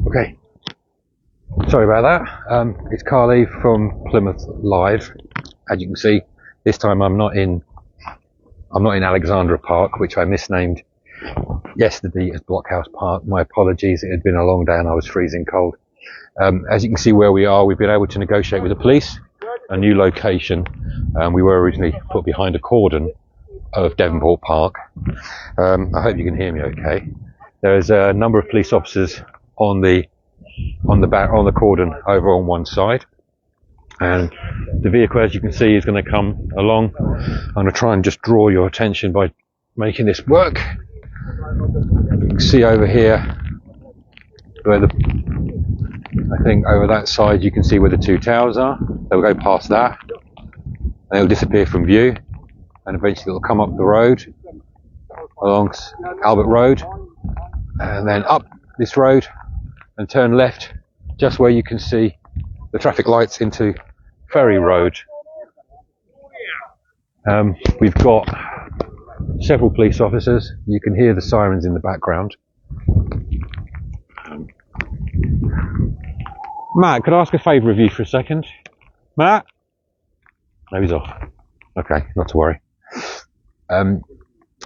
Okay, sorry about that. It's Carly from Plymouth Live. As you can see, this time I'm not in Alexandra Park, which I misnamed yesterday as Blockhouse Park. My apologies, it had been a long day and I was freezing cold. As you can see where we are, we've been able to negotiate with the police a new location. We were originally put behind a cordon of Devonport Park. I hope you can hear me okay. There's a number of police officers on the cordon over on one side, and the vehicle, as you can see, is going to come along. I'm going to try and just draw your attention by making this work. You can see over here where I think over that side you can see where the two towers are. They'll go past that, and they'll disappear from view, and eventually they'll come up the road along Albert Road, and then up this road and turn left just where you can see the traffic lights into Ferry Road. We've got several police officers. You can hear the sirens in the background. Matt, could I ask a favour of you for a second? Matt? No, he's off. Okay, not to worry.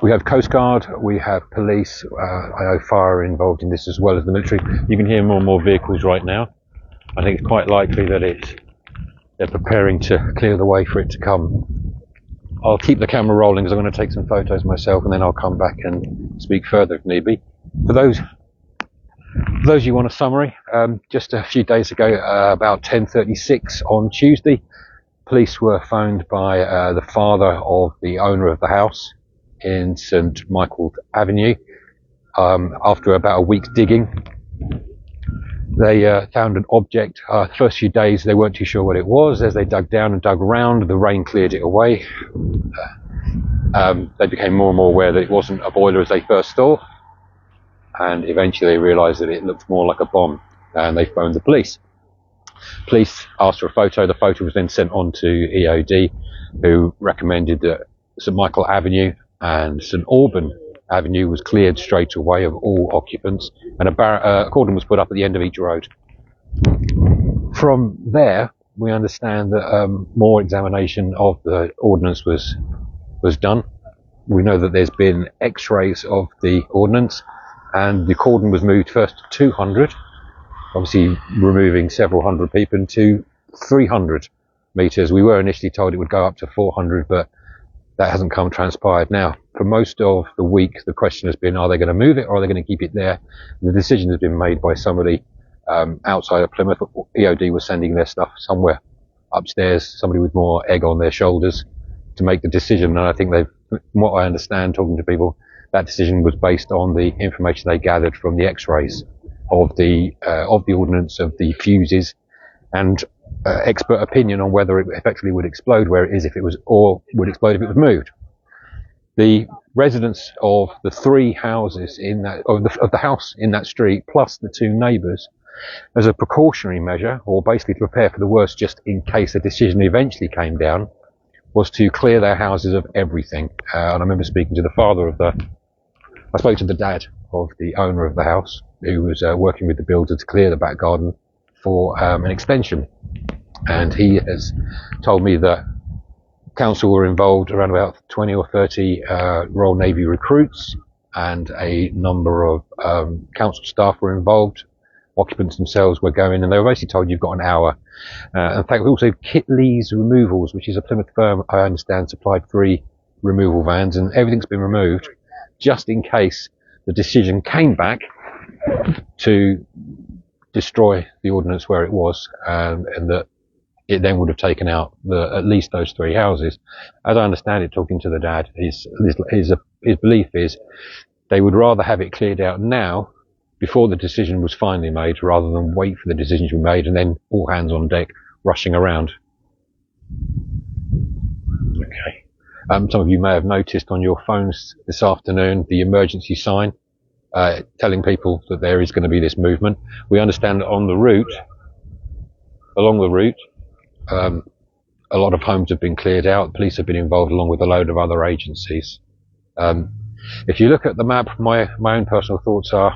We have Coast Guard, we have police, IO Fire involved in this as well as the military. You can hear more and more vehicles right now. I think it's quite likely that they're preparing to clear the way for it to come. I'll keep the camera rolling because I'm going to take some photos myself, and then I'll come back and speak further if need be. For those you want a summary, just a few days ago, about 10:36 on Tuesday, police were phoned by the father of the owner of the house in St Michael's Avenue. After about a week's digging, they found an object. First few days they weren't too sure what it was. As they dug down and dug around, the rain cleared it away. They became more and more aware that it wasn't a boiler as they first thought, and eventually they realised that it looked more like a bomb, and they phoned the police. Police asked for a photo. The photo was then sent on to EOD, who recommended that St Michael Avenue and St Alban Avenue was cleared straight away of all occupants, and a cordon was put up at the end of each road. From there, we understand that more examination of the ordnance was done. We know that there's been x-rays of the ordnance, and the cordon was moved first to 200, obviously removing several hundred people, to 300 metres. We were initially told it would go up to 400, but that hasn't transpired. Now, for most of the week, the question has been, are they going to move it or are they going to keep it there? And the decision has been made by somebody outside of Plymouth. EOD was sending their stuff somewhere upstairs, somebody with more egg on their shoulders to make the decision. And I think from what I understand, talking to people, that decision was based on the information they gathered from the x-rays of the ordnance, of the fuses, and expert opinion on whether it effectively would explode where it is or would explode if it was moved. The residents of the three houses of the house in that street, plus the two neighbours, as a precautionary measure, or basically to prepare for the worst just in case a decision eventually came down, was to clear their houses of everything. And I remember speaking to I spoke to the dad of the owner of the house, who was working with the builder to clear the back garden for an extension. And he has told me that council were involved, around about 20 or 30 Royal Navy recruits, and a number of council staff were involved. Occupants themselves were going, and they were basically told you've got an hour. In fact, also Kit Lee's Removals, which is a Plymouth firm, I understand, supplied 3 removal vans, and everything's been removed just in case the decision came back to destroy the ordnance where it was, and that it then would have taken out at least those 3 houses. As I understand it, talking to the dad, his belief is they would rather have it cleared out now, before the decision was finally made, rather than wait for the decision to be made and then all hands on deck rushing around. Okay. Some of you may have noticed on your phones this afternoon the emergency sign telling people that there is going to be this movement. We understand that along the route, a lot of homes have been cleared out. Police have been involved along with a load of other agencies. If you look at the map, my own personal thoughts are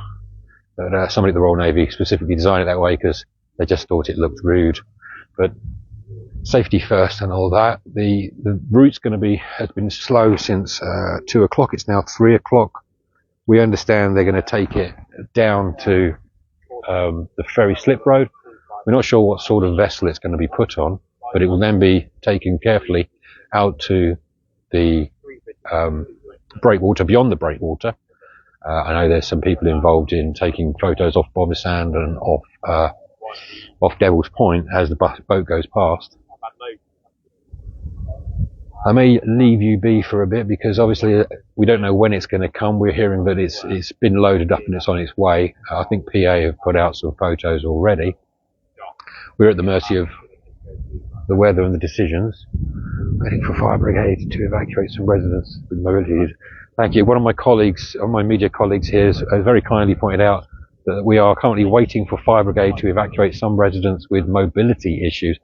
that somebody at the Royal Navy specifically designed it that way because they just thought it looked rude. But safety first and all that. The route's has been slow since 2 o'clock. It's now 3 o'clock. We understand they're going to take it down to the ferry slip road. We're not sure what sort of vessel it's going to be put on, but it will then be taken carefully out to the breakwater, beyond the breakwater. I know there's some people involved in taking photos off Bovisand and off Devil's Point as the boat goes past. I may leave you be for a bit because obviously we don't know when it's going to come. We're hearing that it's been loaded up and it's on its way. I think PA have put out some photos already. We're at the mercy of the weather and the decisions. Waiting for fire brigade to evacuate some residents with mobility. Thank you. One of my media colleagues here has very kindly pointed out that we are currently waiting for fire brigade to evacuate some residents with mobility issues.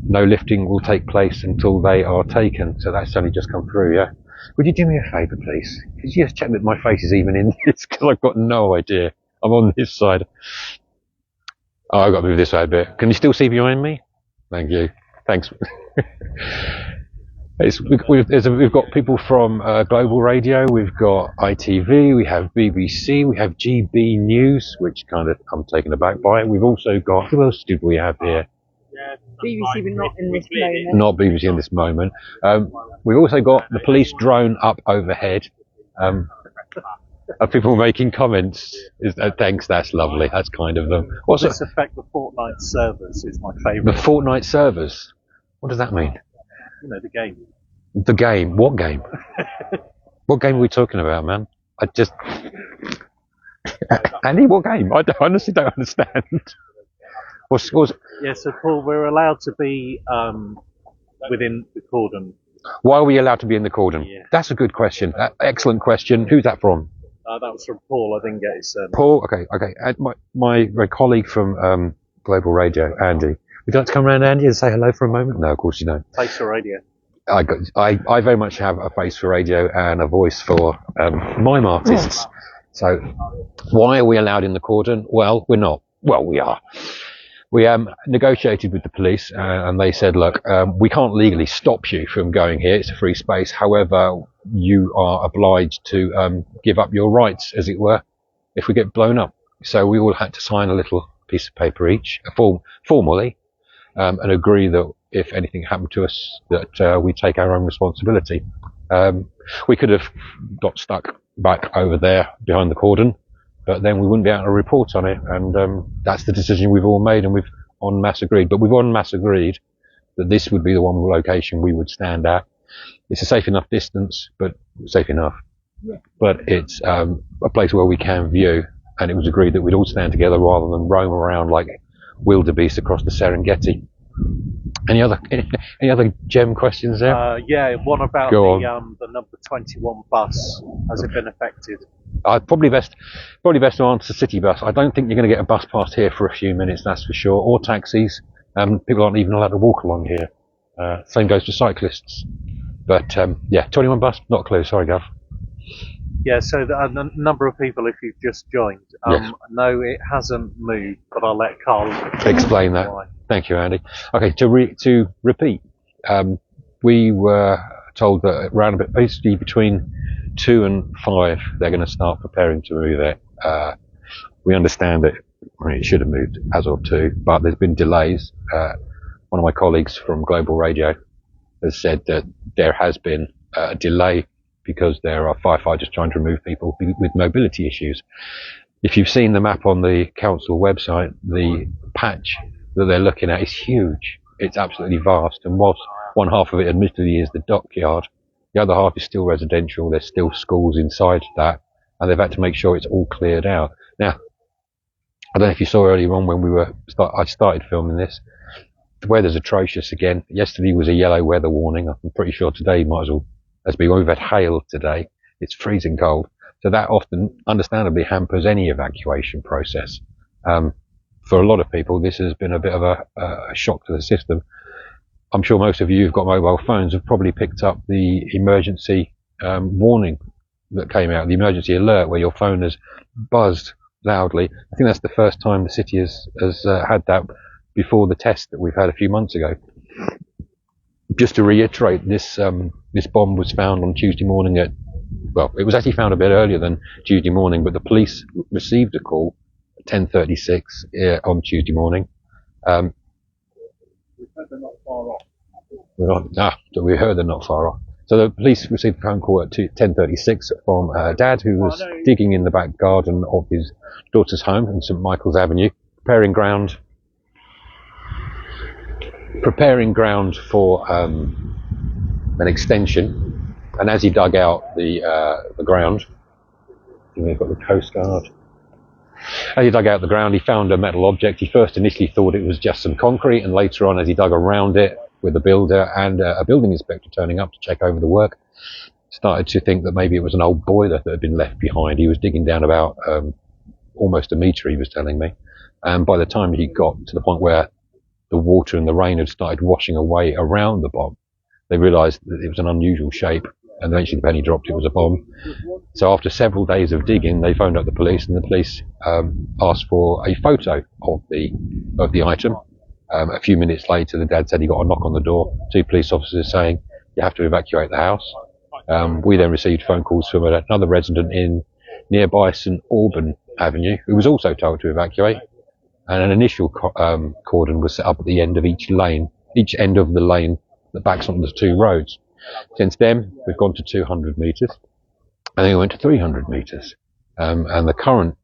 No lifting will take place until they are taken. So that's only just come through, yeah? Would you do me a favour, please? Could you just check that my face is even in this? Because I've got no idea. I'm on this side. Oh, I've got to move this way a bit. Can you still see behind me? Thank you. Thanks. We've got people from Global Radio, we've got ITV, we have BBC, we have GB News, which kind of I'm taken aback by. We've also got, who else did we have here? BBC, but not in this moment. Not BBC in this moment. We've also got the police drone up overhead. Are people making comments? Thanks, that's lovely. That's kind of them. What's this affect the fortnight servers? Is my favourite. The fortnight servers? What does that mean? You know, the game. The game? What game? What game are we talking about, man? Andy, what game? I honestly don't understand. What's... Yeah, so Paul, we're allowed to be within the cordon. Why are we allowed to be in the cordon? Yeah. That's a good question. Excellent question. Who's that from? That was from Paul. I didn't get his surname. Paul? Okay. My colleague from Global Radio, Andy. Would you like to come around, Andy, and say hello for a moment? No, of course you don't. Face for radio. I very much have a face for radio and a voice for mime artists. So why are we allowed in the cordon? Well, we're not. Well, we are. We negotiated with the police and they said, look, we can't legally stop you from going here. It's a free space. However, you are obliged to give up your rights, as it were, if we get blown up. So we all had to sign a little piece of paper each, formally, and agree that if anything happened to us, that we take our own responsibility. We could have got stuck back over there behind the cordon, but then we wouldn't be able to report on it, and that's the decision we've all made, and we've en masse agreed. But we've en masse agreed that this would be the one location we would stand at. It's a safe enough distance, but safe enough. Yeah. But it's a place where we can view, and it was agreed that we'd all stand together rather than roam around like wildebeest across the Serengeti. Any other gem questions there? Yeah, one about the number 21 bus. Has it been affected? Probably best to answer city bus. I don't think you're going to get a bus past here for a few minutes, that's for sure. Or taxis. People aren't even allowed to walk along here. Same goes for cyclists. But yeah, 21 bus, not a clue. Sorry, Gav. Yeah, so the number of people, if you've just joined, yes. No, it hasn't moved, but I'll let Carl explain that. Why. Thank you, Andy. Okay, to repeat, we were told that around about basically between 2 and 5, they're going to start preparing to move it. We understand that it should have moved as of 2, but there's been delays. One of my colleagues from Global Radio has said that there has been a delay because there are firefighters trying to remove people with mobility issues. If you've seen the map on the council website, the patch that they're looking at is huge. It's absolutely vast, and whilst one half of it admittedly is the dockyard, the other half is still residential. There's still schools inside that, and they've had to make sure it's all cleared out. Now, I don't know if you saw earlier on when I started filming this, the weather's atrocious again. Yesterday was a yellow weather warning. I'm pretty sure today might as well be. We've had hail today. It's freezing cold. So that often, understandably, hampers any evacuation process. For a lot of people, this has been a bit of a shock to the system. I'm sure most of you who've got mobile phones have probably picked up the emergency warning that came out, the emergency alert, where your phone has buzzed loudly. I think that's the first time the city has had that before the test that we've had a few months ago. Just to reiterate, this bomb was found on Tuesday morning at, well, it was actually found a bit earlier than Tuesday morning, but the police received a call at 10:36 on Tuesday morning. We heard they're not far off. We heard they're not far off. So the police received a phone call at 10:36 from a dad who was digging in the back garden of his daughter's home in St Michael's Avenue, preparing ground for an extension. And as he dug out the ground, we've got the Coast Guard. As he dug out the ground, he found a metal object. He first initially thought it was just some concrete, and later on, as he dug around it with a builder and a building inspector turning up to check over the work, started to think that maybe it was an old boiler that had been left behind. He was digging down about almost a metre, he was telling me. And by the time he got to the point where the water and the rain had started washing away around the bomb, they realised that it was an unusual shape, and eventually the penny dropped, it was a bomb. So after several days of digging, they phoned up the police, and the police asked for a photo of the item. A few minutes later, the dad said he got a knock on the door, 2 police officers saying, you have to evacuate the house. We then received phone calls from another resident in nearby St Alban Avenue, who was also told to evacuate, and an initial cordon was set up at the end of each end of the lane that backs onto the 2 roads. Since then, we've gone to 200 metres, and then we went to 300 metres. And the current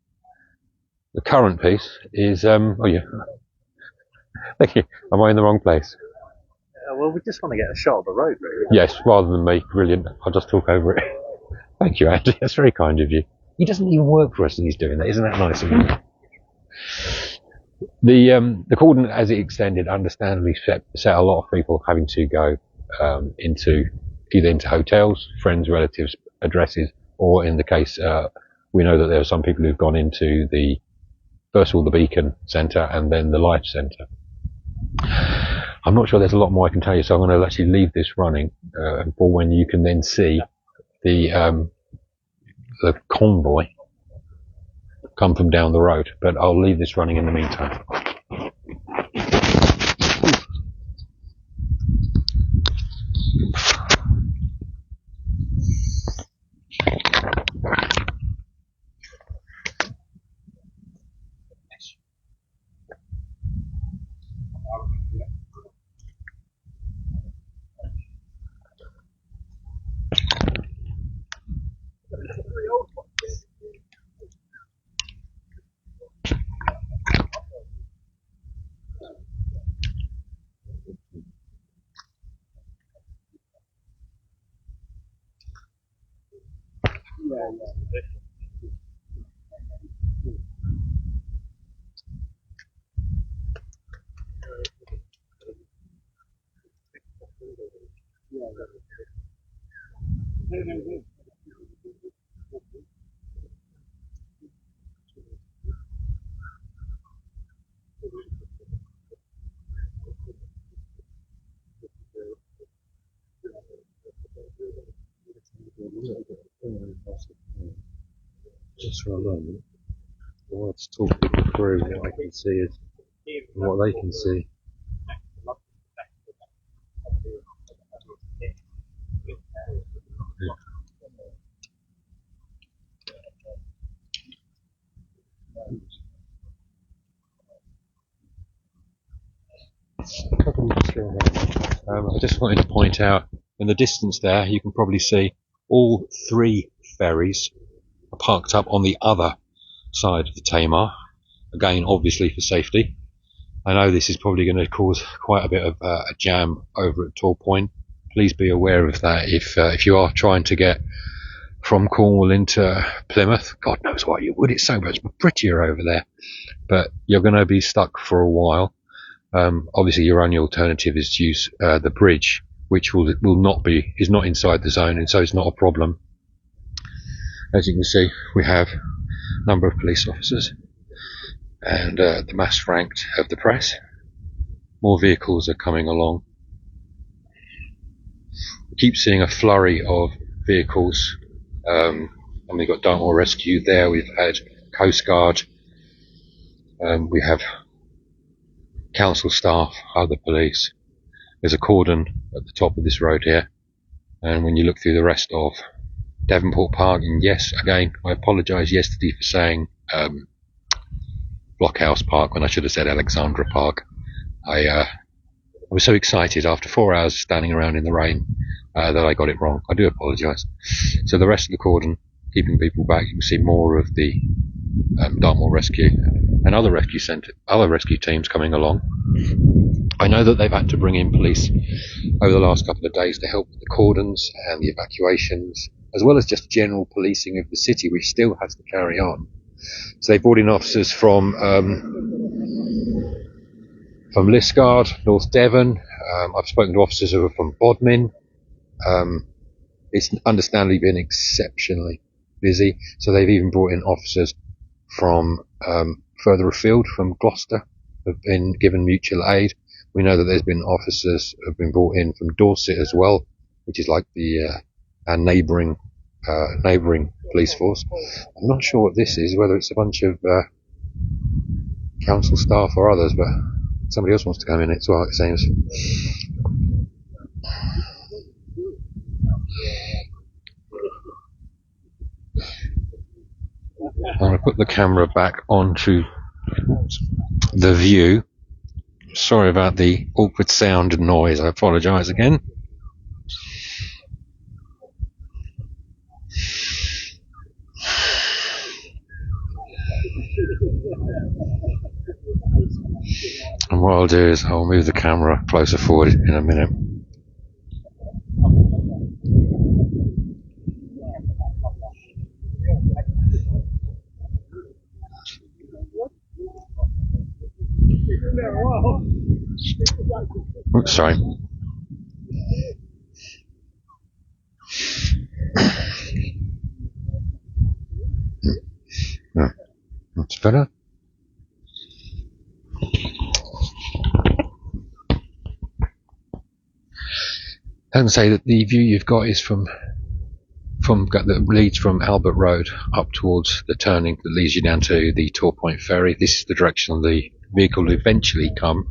piece is, oh yeah, thank you, am I in the wrong place? Well, we just want to get a shot of the road, really. Yes, rather than me, brilliant, I'll just talk over it. Thank you, Andy, that's very kind of you. He doesn't even work for us and he's doing that, isn't that nice of him? The cordon, as it extended, understandably set a lot of people having to go into hotels, friends, relatives, addresses, or in the case, we know that there are some people who've gone into first of all, the Beacon Centre and then the Life Centre. I'm not sure there's a lot more I can tell you, so I'm going to actually leave this running for when you can then see the convoy come from down the road, but I'll leave this running in the meantime. Just for a moment, I want to talk people through what I can see is and what they can see. I just wanted to point out in the distance there, you can probably see all 3 ferries are parked up on the other side of the Tamar. Again, obviously for safety. I know this is probably going to cause quite a bit of a jam over at Tor Point. Please be aware of that if you are trying to get from Cornwall into Plymouth. God knows why you would, it's so much prettier over there. But you're going to be stuck for a while. Obviously your only alternative is to use the bridge, which is not inside the zone, and so it's not a problem. As you can see, we have a number of police officers and the mass franked of the press. More vehicles are coming along. We keep seeing a flurry of vehicles. And we've got Dartmoor Rescue there. We've had Coast Guard. We have council staff, other police. There's a cordon at the top of this road here. And when you look through the rest of Devonport Park, and yes, again, I apologise yesterday for saying Blockhouse Park when I should have said Alexandra Park. I was so excited after 4 hours standing around in the rain that I got it wrong. I do apologise. So the rest of the cordon, keeping people back, you can see more of the Dartmoor Rescue and other rescue teams coming along. I know that they've had to bring in police over the last couple of days to help with the cordons and the evacuations, as well as just general policing of the city, which still has to carry on. So they brought in officers from Liskeard, North Devon. I've spoken to officers who are from Bodmin. It's understandably been exceptionally busy, so they've even brought in officers from further afield, from Gloucester, have been given mutual aid. We know that there's been officers who have been brought in from Dorset as well, which is like our neighbouring police force. I'm not sure what this is, whether it's a bunch of council staff or others, but somebody else wants to come in as well, it seems. I'm going to put the camera back onto the view. Sorry about the awkward sound and noise, I apologise again. And what I'll do is I'll move the camera closer forward in a minute. Oops, sorry. That's better. And say that the view you've got is from that leads from Albert Road up towards the turning that leads you down to the Tor Point Ferry. This is the direction the vehicle will eventually come.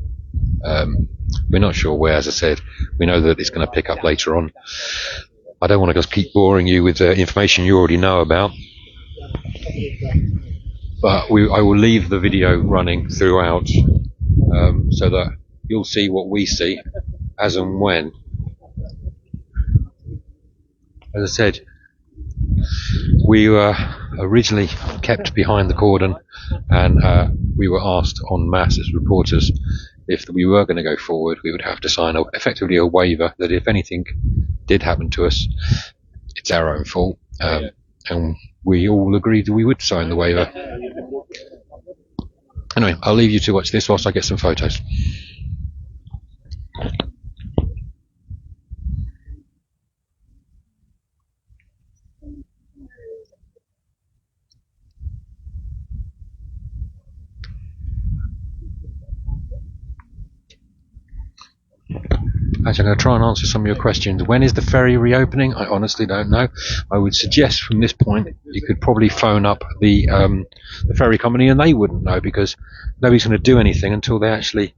We're not sure where, as I said. We know that it's going to pick up later on. I don't want to just keep boring you with information you already know about. But I will leave the video running throughout so that you'll see what we see as and when. As I said, we were originally kept behind the cordon, and we were asked en masse as reporters if we were going to go forward, we would have to sign effectively a waiver that if anything did happen to us, it's our own fault. And we all agreed that we would sign the waiver. Anyway, I'll leave you to watch this whilst I get some photos. Actually, I'm going to try and answer some of your questions. When is the ferry reopening? I honestly don't know. I would suggest from this point you could probably phone up the ferry company, and they wouldn't know because nobody's going to do anything until they actually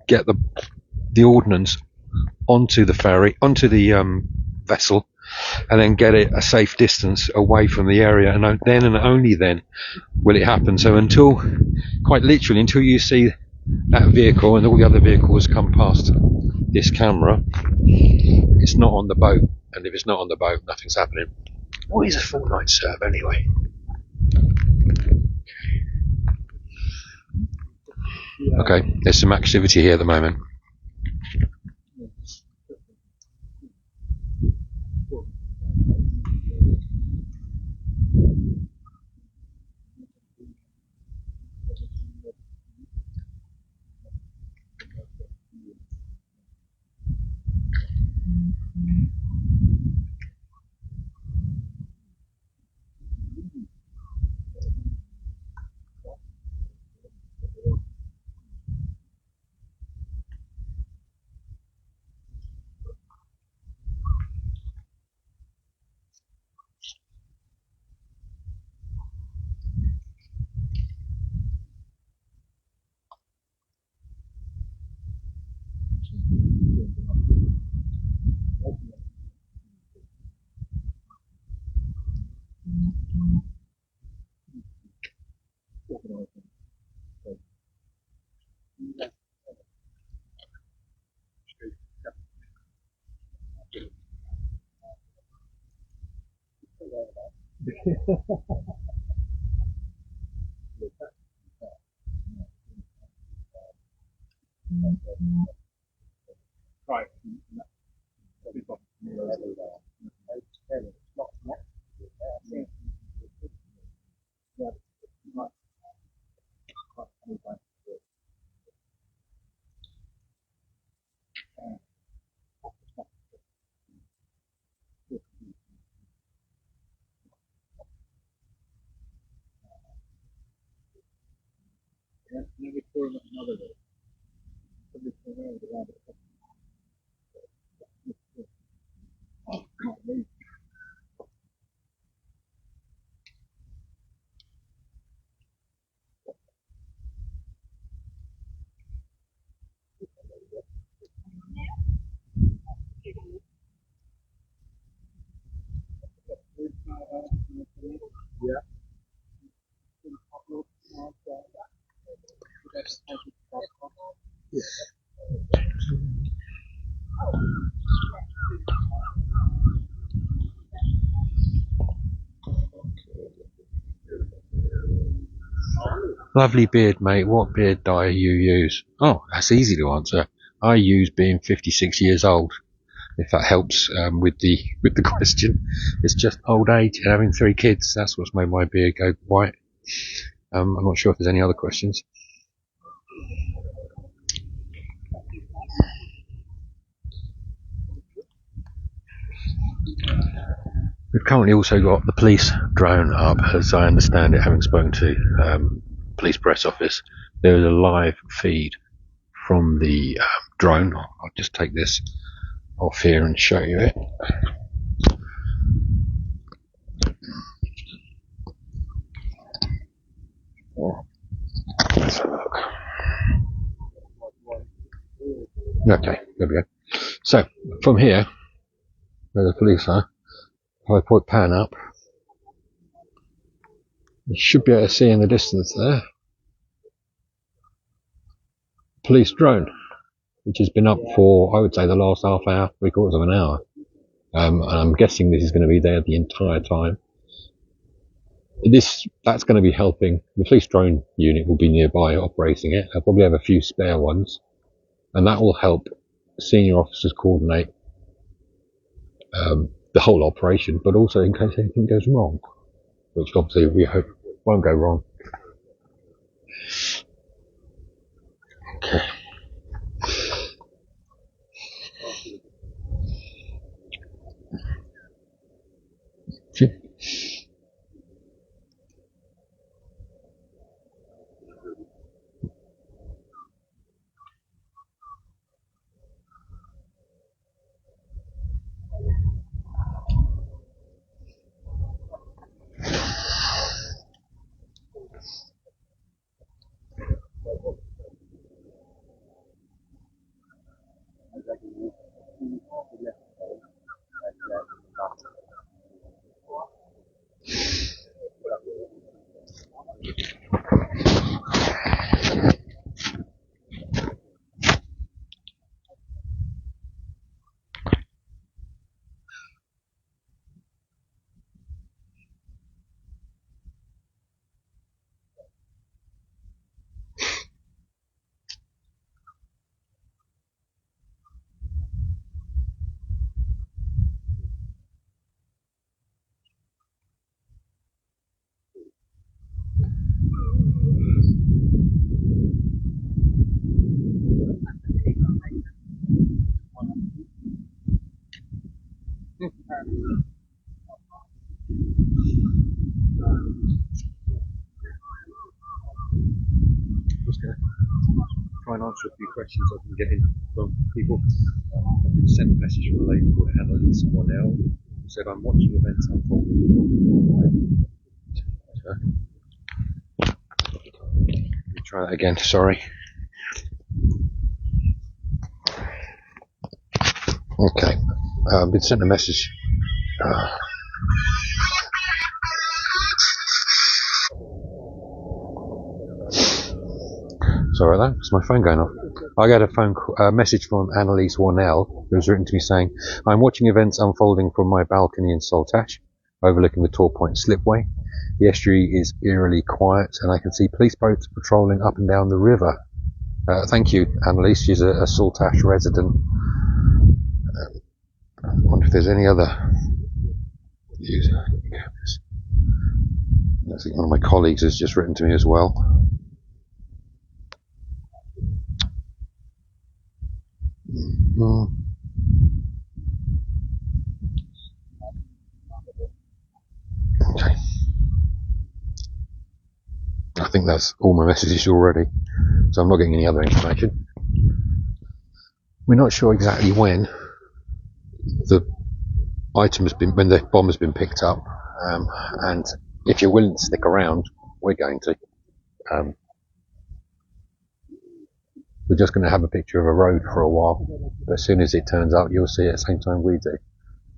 get the ordnance onto the ferry, onto the vessel, and then get it a safe distance away from the area, and then and only then will it happen. So until, quite literally, until you see that vehicle and all the other vehicles come past this camera, it's not on the boat, and if it's not on the boat, nothing's happening. What is a full night serve anyway? Okay, there's some activity here at the moment. Lovely beard, mate. What beard dye you use? Oh, that's easy to answer. I use being 56 years old. If that helps with the question, it's just old age and having 3 kids. That's what's made my beard go white. I'm not sure if there's any other questions. We've currently also got the police drone up, as I understand it, having spoken to police press office. There is a live feed from the drone. I'll just take this off here and show you it. Let's have a look. Okay, there we go. So, from here, where the police are, if I put pan up, you should be able to see in the distance there, police drone, which has been up for, I would say, the last half hour, 3/4 of an hour. And I'm guessing this is going to be there the entire time. That's going to be helping. The police drone unit will be nearby operating it. I'll probably have a few spare ones, and that will help senior officers coordinate the whole operation, but also in case anything goes wrong, which obviously we hope won't go wrong. Okay. Just going to try and answer a few questions I've been getting from people. I've been sent a message from a lady called Annalise Mornell, who said, I'm watching events unfolding. Let me try that again, sorry. Okay, I've been sent a message. Sorry about that. It's my phone going off. I got a message from Annalise Warnell, who's written to me saying, "I'm watching events unfolding from my balcony in Saltash, overlooking the Tor Point slipway. The estuary is eerily quiet, and I can see police boats patrolling up and down the river." Thank you, Annalise. She's a Saltash resident. I wonder if there's any other views. I think one of my colleagues has just written to me as well. Okay. I think that's all my messages already, so I'm not getting any other information. We're not sure exactly when the when the bomb has been picked up, and if you're willing to stick around, we're going to. We're just going to have a picture of a road for a while, but as soon as it turns up, you'll see it at the same time we do.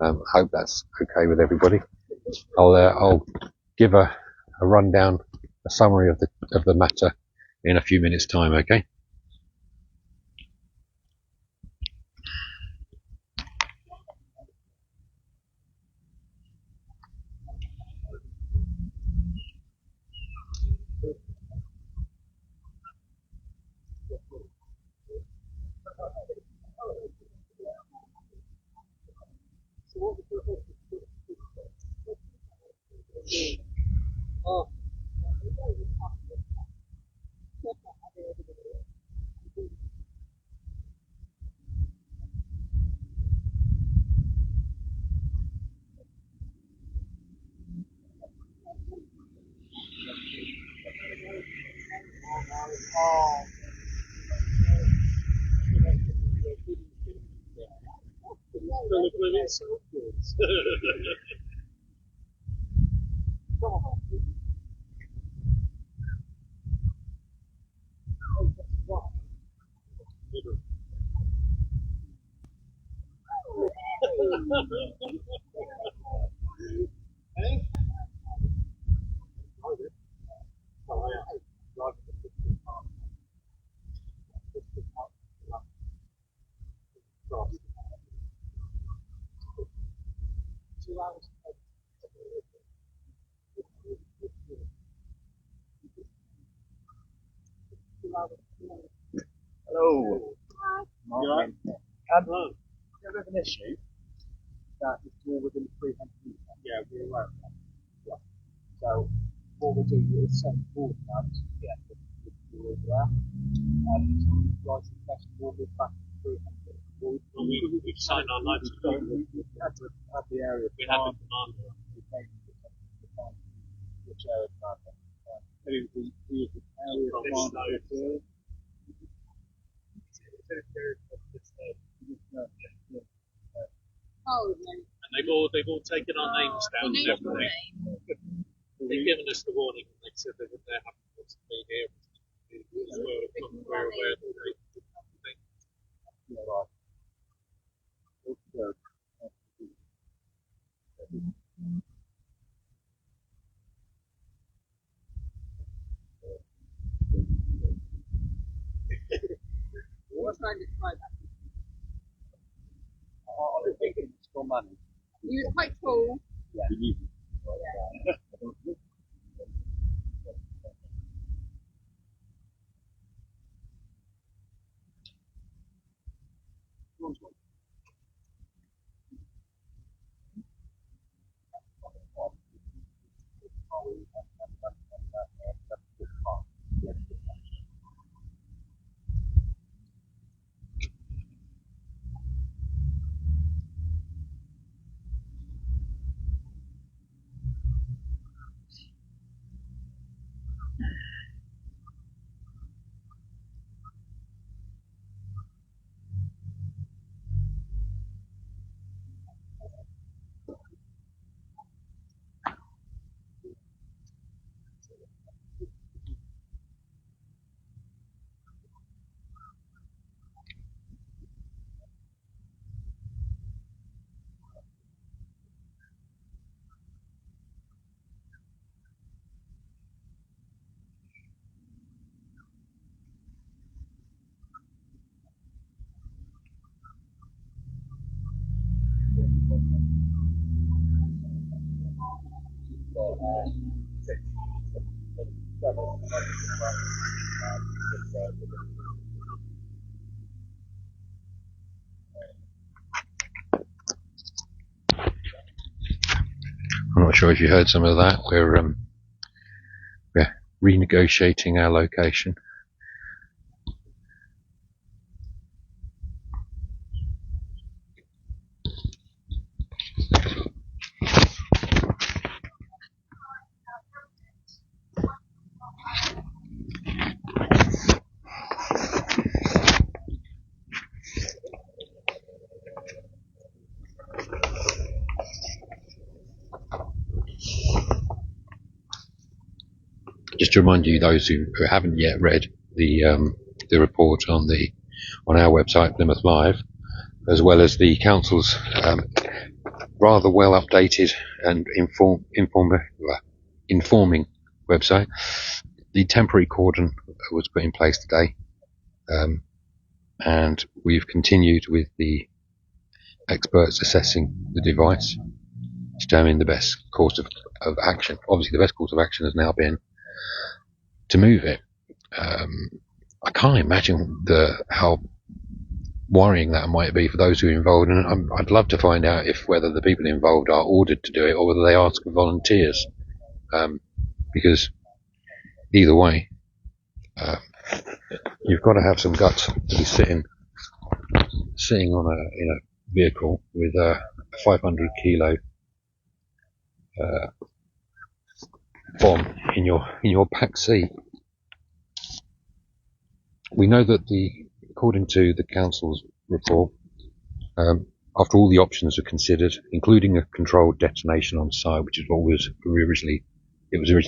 Hope that's okay with everybody. I'll give a rundown, a summary of the matter in a few minutes' time. Okay. Hello. Hi. Hello. You have an issue that is more within 300 metres. Yeah, we're aware of that. Yeah. So what we're doing is send forward now to get the over there, and rising fast water back to 300. We've signed our notes. We had to have the area. We have the commander. Which area commander? The area commander. Oh, And they've all taken our names down and everything. They've given us the warning and they said that they're happy to be here. We're aware that they Yeah, right. Okay. what time did try that? I don't think it's for money. He was quite tall. Yeah. I'm not sure if you heard some of that. We're renegotiating our location. Just to remind you, those who haven't yet read the report on our website, Plymouth Live, as well as the council's rather well updated and informing website, the temporary cordon was put in place today, and we've continued with the experts assessing the device, determining the best course of action. Obviously, the best course of action has now been to move it. I can't imagine how worrying that might be for those who are involved, and I'd love to find out whether the people involved are ordered to do it or whether they ask for volunteers, because either way, you've got to have some guts to be sitting on a vehicle with a 500 kilo bomb in your back seat. We know that according to the council's report, after all the options are considered, including a controlled detonation on site, which is what was originally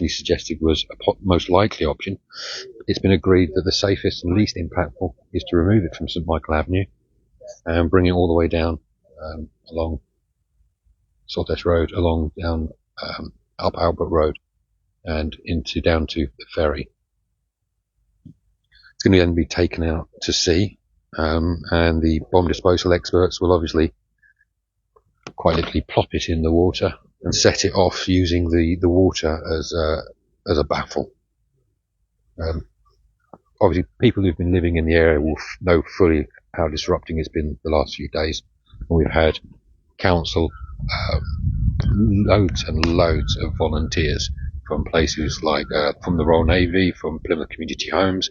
suggested was a most likely option, it's been agreed that the safest and least impactful is to remove it from St Michael Avenue and bring it all the way down along Saltash Road, down up Albert Road, and down to the ferry. It's going to then be taken out to sea, and the bomb disposal experts will obviously quite literally plop it in the water and set it off using the water as a baffle. Obviously, people who've been living in the area will know fully how disrupting it's been the last few days. And we've had council loads and loads of volunteers from places like from the Royal Navy, from Plymouth Community Homes,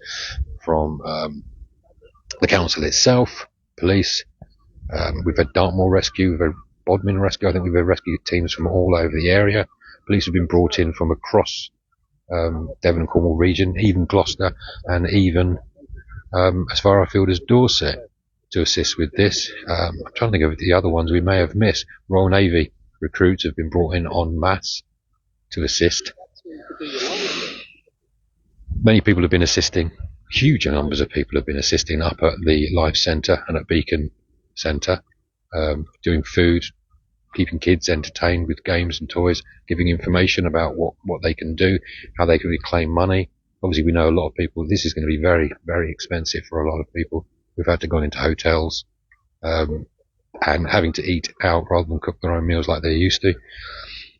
from the council itself, police. We've had Dartmoor Rescue, we've had Bodmin Rescue. I think we've had rescue teams from all over the area. Police have been brought in from across Devon and Cornwall region, even Gloucester, and even as far afield as Dorset to assist with this. I'm trying to think of the other ones we may have missed. Royal Navy recruits have been brought in en masse to assist. Many people have been assisting. Huge numbers of people have been assisting up at the Life Centre and at Beacon Centre, doing food, keeping kids entertained with games and toys, giving information about what they can do, how they can reclaim money. Obviously, we know a lot of people, this is going to be very, very expensive for a lot of people. We've had to go into hotels and having to eat out rather than cook their own meals like they used to.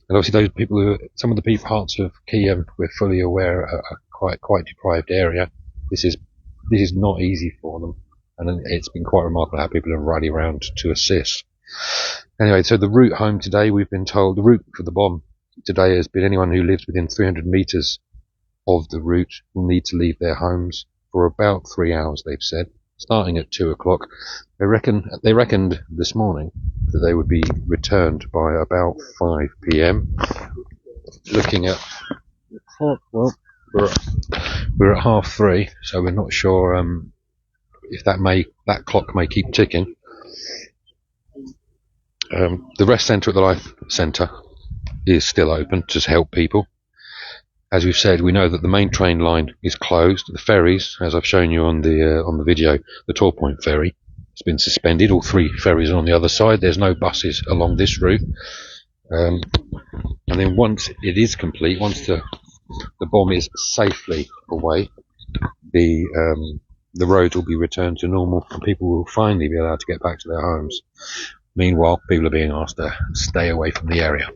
And obviously, those people some of the parts of Keyham, we're fully aware, are quite deprived area. This is not easy for them, and it's been quite remarkable how people have rallied around to assist. Anyway, so the route home today, we've been told, the route for the bomb today has been anyone who lives within 300 metres of the route will need to leave their homes for about 3 hours, they've said, starting at 2 o'clock. They reckoned this morning that they would be returned by about 5 p.m. Looking at, well, we're at 3:30, so we're not sure if that clock may keep ticking. The rest centre at the Life Centre is still open to help people. As we've said, we know that the main train line is closed. The ferries, as I've shown you on the video, the Tor Point ferry has been suspended. All 3 ferries are on the other side. There's no buses along this route. And then once it is complete, once the bomb is safely away, the roads will be returned to normal and people will finally be allowed to get back to their homes. Meanwhile, people are being asked to stay away from the area.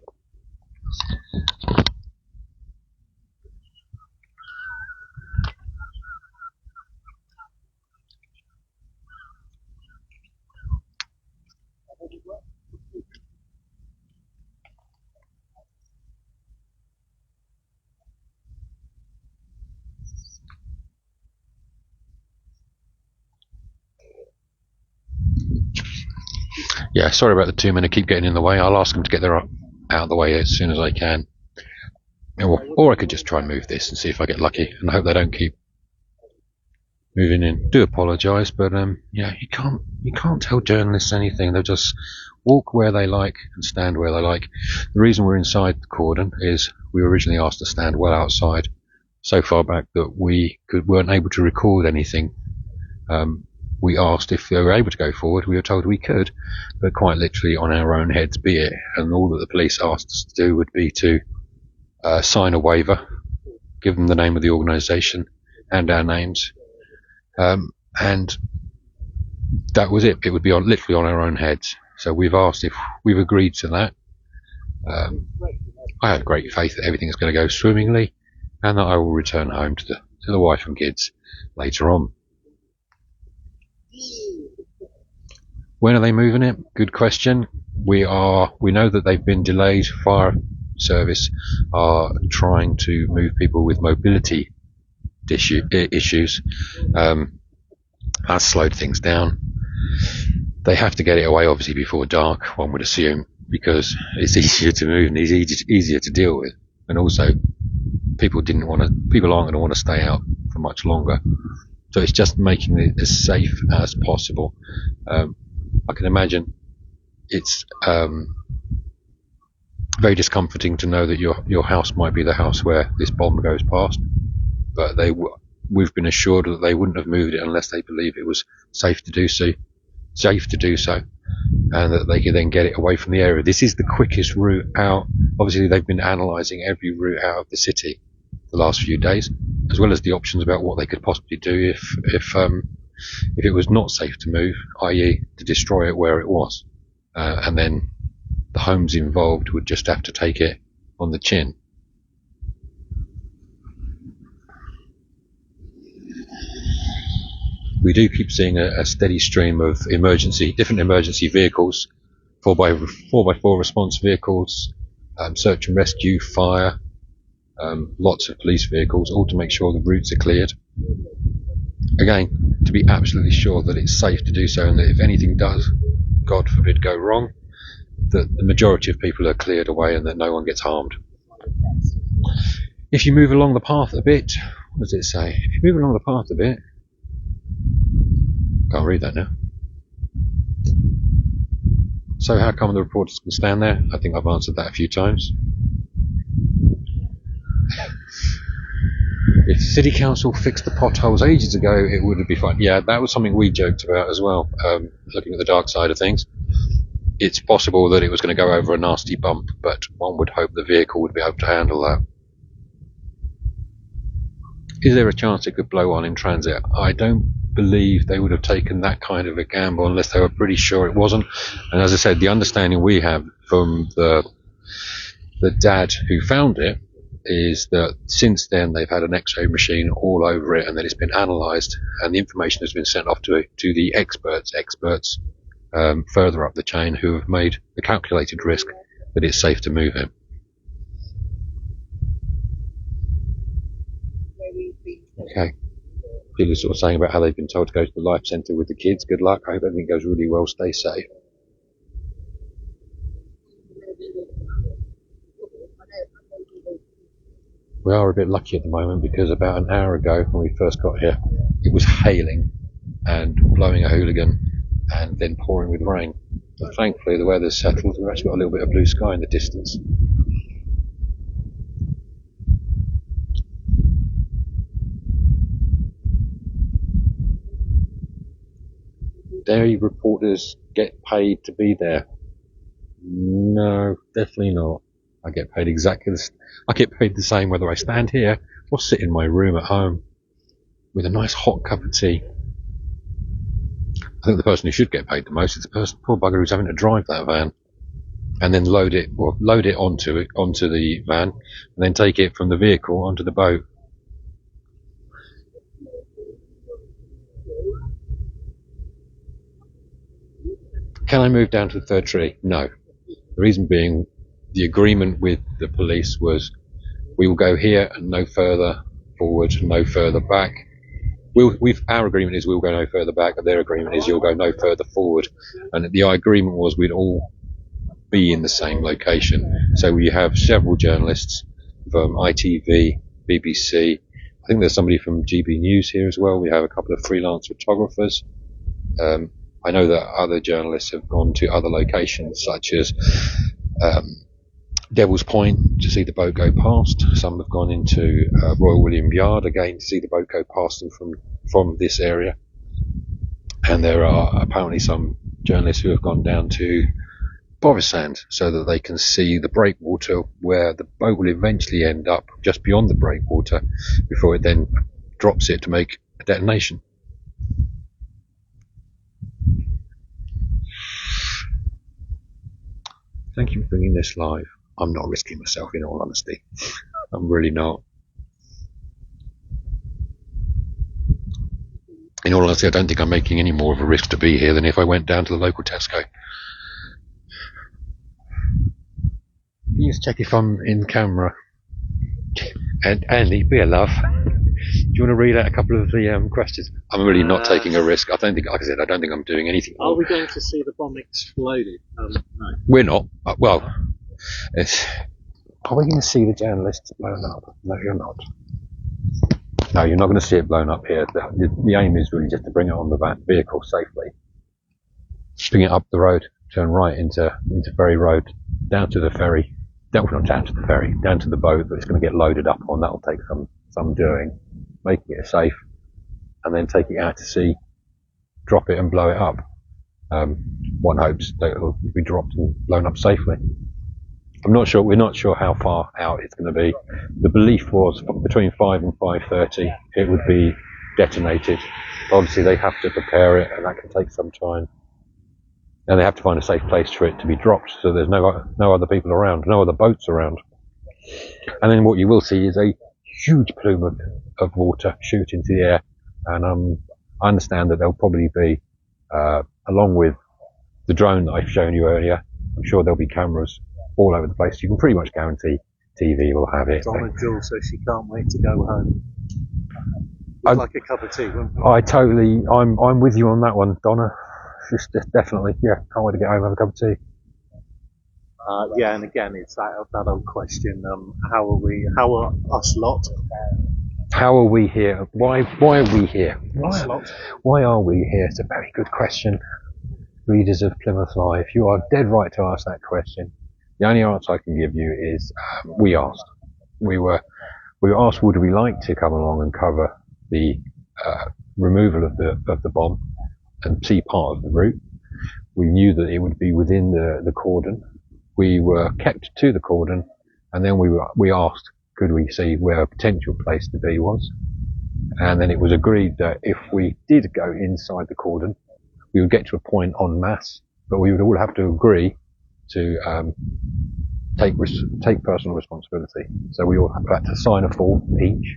Yeah, sorry about the 2 men who keep getting in the way. I'll ask them to get out of the way as soon as I can. Or I could just try and move this and see if I get lucky, and I hope they don't keep moving in. Do apologise, but yeah, you can't tell journalists anything. They'll just walk where they like and stand where they like. The reason we're inside the cordon is we were originally asked to stand well outside, so far back that we weren't able to record anything. We asked if they were able to go forward. We were told we could, but quite literally on our own heads be it. And all that the police asked us to do would be to sign a waiver, give them the name of the organisation and our names, and that was it. It would be literally on our own heads. So we've asked if we've agreed to that. I have great faith that everything is going to go swimmingly, and that I will return home to the wife and kids later on. When are they moving it? Good question. We know that they've been delayed. Fire service are trying to move people with mobility issues. That's slowed things down. They have to get it away obviously before dark, one would assume, because it's easier to move and it's easier to deal with. And also people aren't going to want to stay out for much longer. So it's just making it as safe as possible. I can imagine it's very discomforting to know that your house might be the house where this bomb goes past, but we've been assured that they wouldn't have moved it unless they believe it was safe to do so, and that they could then get it away from the area. This is the quickest route out. Obviously, they've been analysing every route out of the city the last few days, as well as the options about what they could possibly do if it was not safe to move, i.e. to destroy it where it was, and then the homes involved would just have to take it on the chin. We do keep seeing a steady stream of different emergency vehicles, 4x4 response vehicles, search and rescue, fire, lots of police vehicles, all to make sure the routes are cleared. Again, to be absolutely sure that it's safe to do so, and that if anything does, God forbid, go wrong, that the majority of people are cleared away and that no one gets harmed. If you move along the path a bit, what does it say? If you move along the path a bit, can't read that now. So how come the reporters can stand there? I think I've answered that a few times. If the city council fixed the potholes ages ago, it would be fine. Yeah, that was something we joked about as well, looking at the dark side of things. It's possible that it was going to go over a nasty bump, but one would hope the vehicle would be able to handle that. Is there a chance it could blow on in transit? I don't believe they would have taken that kind of a gamble unless they were pretty sure it wasn't. And as I said, the understanding we have from the dad who found it is that since then they've had an X-ray machine all over it, and that it's been analysed, and the information has been sent off to the experts further up the chain, who have made the calculated risk that it's safe to move it. Okay. People are sort of saying about how they've been told to go to the life centre with the kids. Good luck. I hope everything goes really well. Stay safe. We are a bit lucky at the moment because about an hour ago when we first got here, it was hailing and blowing a hooligan and then pouring with rain. But thankfully the weather's settled. We've actually got a little bit of blue sky in the distance. Dairy reporters get paid to be there? No, definitely not. I get paid the same whether I stand here or sit in my room at home with a nice hot cup of tea. I think the person who should get paid the most is the poor bugger who's having to drive that van and then load it onto the van and then take it from the vehicle onto the boat. Can I move down to the third tree? No. The reason being, the agreement with the police was we will go here and no further forward, no further back. our agreement is we'll go no further back, and their agreement is you'll go no further forward. And the agreement was we'd all be in the same location. So we have several journalists from ITV, BBC. I think there's somebody from GB News here as well. We have a couple of freelance photographers. I know that other journalists have gone to other locations, such as Devil's Point, to see the boat go past. Some have gone into Royal William Yard again to see the boat go past them from this area. And there are apparently some journalists who have gone down to Borisand so that they can see the breakwater where the boat will eventually end up just beyond the breakwater before it then drops it to make a detonation. Thank you for bringing this live. I'm not risking myself, in all honesty. I'm really not. In all honesty, I don't think I'm making any more of a risk to be here than if I went down to the local Tesco. Can you just check if I'm in camera? And Andy, be a love. Do you want to read out a couple of the questions? I'm really not taking a risk. I don't think, like I said, I don't think I'm doing anything. Are we going to see the bomb exploded? No. We're not. Well, are we going to see the journalists blown up? No, you're not. No, you're not going to see it blown up here. The aim is really just to bring it on the vehicle safely. Bring it up the road, turn right into Ferry Road, down to the ferry. Not down to the ferry, down to the boat that it's going to get loaded up on. That'll take some doing, making it safe, and then take it out to sea, drop it and blow it up. One hopes that it'll be dropped and blown up safely. I'm not sure. We're not sure how far out it's going to be. The belief was between 5 and 5:30 it would be detonated. Obviously, they have to prepare it, and that can take some time. And they have to find a safe place for it to be dropped, so there's no other people around, no other boats around. And then what you will see is a huge plume of water shoot into the air. And I understand that there'll probably be, along with the drone that I've shown you earlier, I'm sure there'll be cameras all over the place. You can pretty much guarantee TV will have it. Donna Jewel says she can't wait to go home. Like a cup of tea, wouldn't it? I'm with you on that one, Donna. Just definitely, yeah, can't wait to get home and have a cup of tea. Yeah, and again, it's that old question, how are us lot? How are we here? Why are we here? Why are we here? It's a very good question. Readers of Plymouth Live, you are dead right to ask that question. The only answer I can give you is, we asked. We were asked, would we like to come along and cover the removal of the bomb and see part of the route. We knew that it would be within the cordon. We were kept to the cordon, and then we asked, could we see where a potential place to be was? And then it was agreed that if we did go inside the cordon, we would get to a point en masse, but we would all have to agree to take personal responsibility. So we all had to sign a form each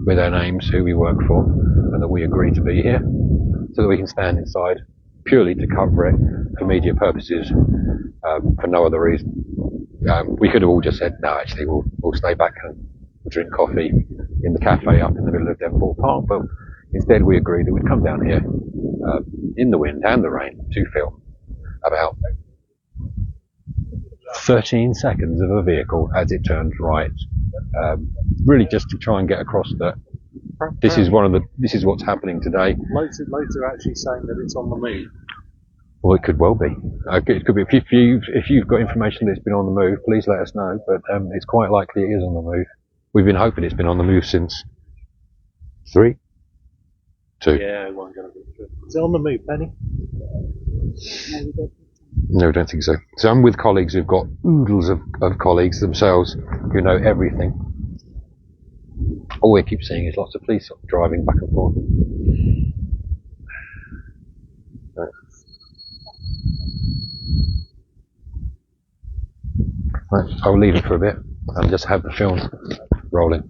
with our names, who we work for, and that we agree to be here, so that we can stand inside purely to cover it for media purposes, for no other reason. We could have all just said, no, actually, we'll stay back and we'll drink coffee in the cafe up in the middle of Devonport Park, but instead we agreed that we'd come down here in the wind and the rain to film about 13 seconds of a vehicle as it turns right, really just to try and get across that this is what's happening today. Loads are actually saying that it's on the move. Well, it could well be. It could be. If you've got information that it's been on the move, please let us know. But it's quite likely it is on the move. We've been hoping it's been on the move since 3, 2. Yeah, it wasn't going to be true. Is it on the move, Penny? No, I don't think so. So I'm with colleagues who've got oodles of colleagues themselves who know everything. All we keep seeing is lots of police driving back and forth. Right, I'll leave it for a bit and just have the film rolling.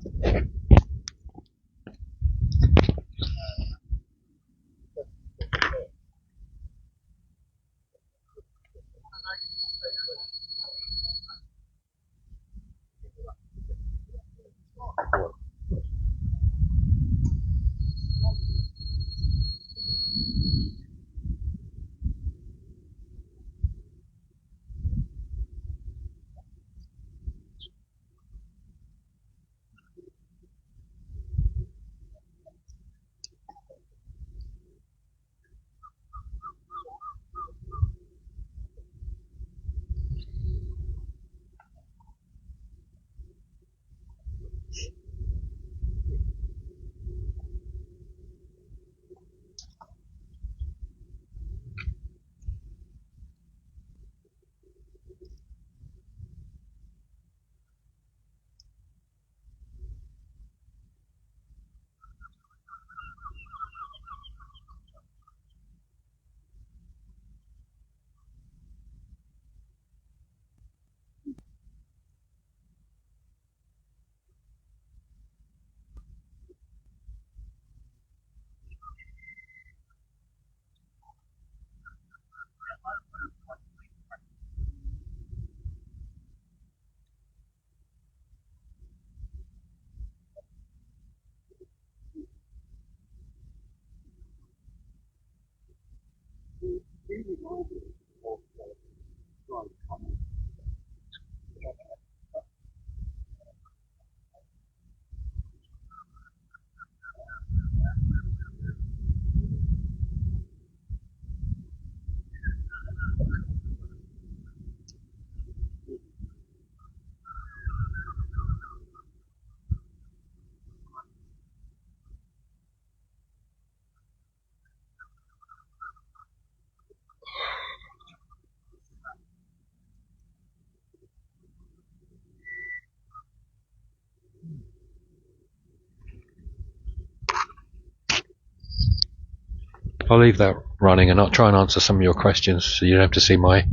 I'll leave that running, and I'll try and answer some of your questions, so you don't have to see my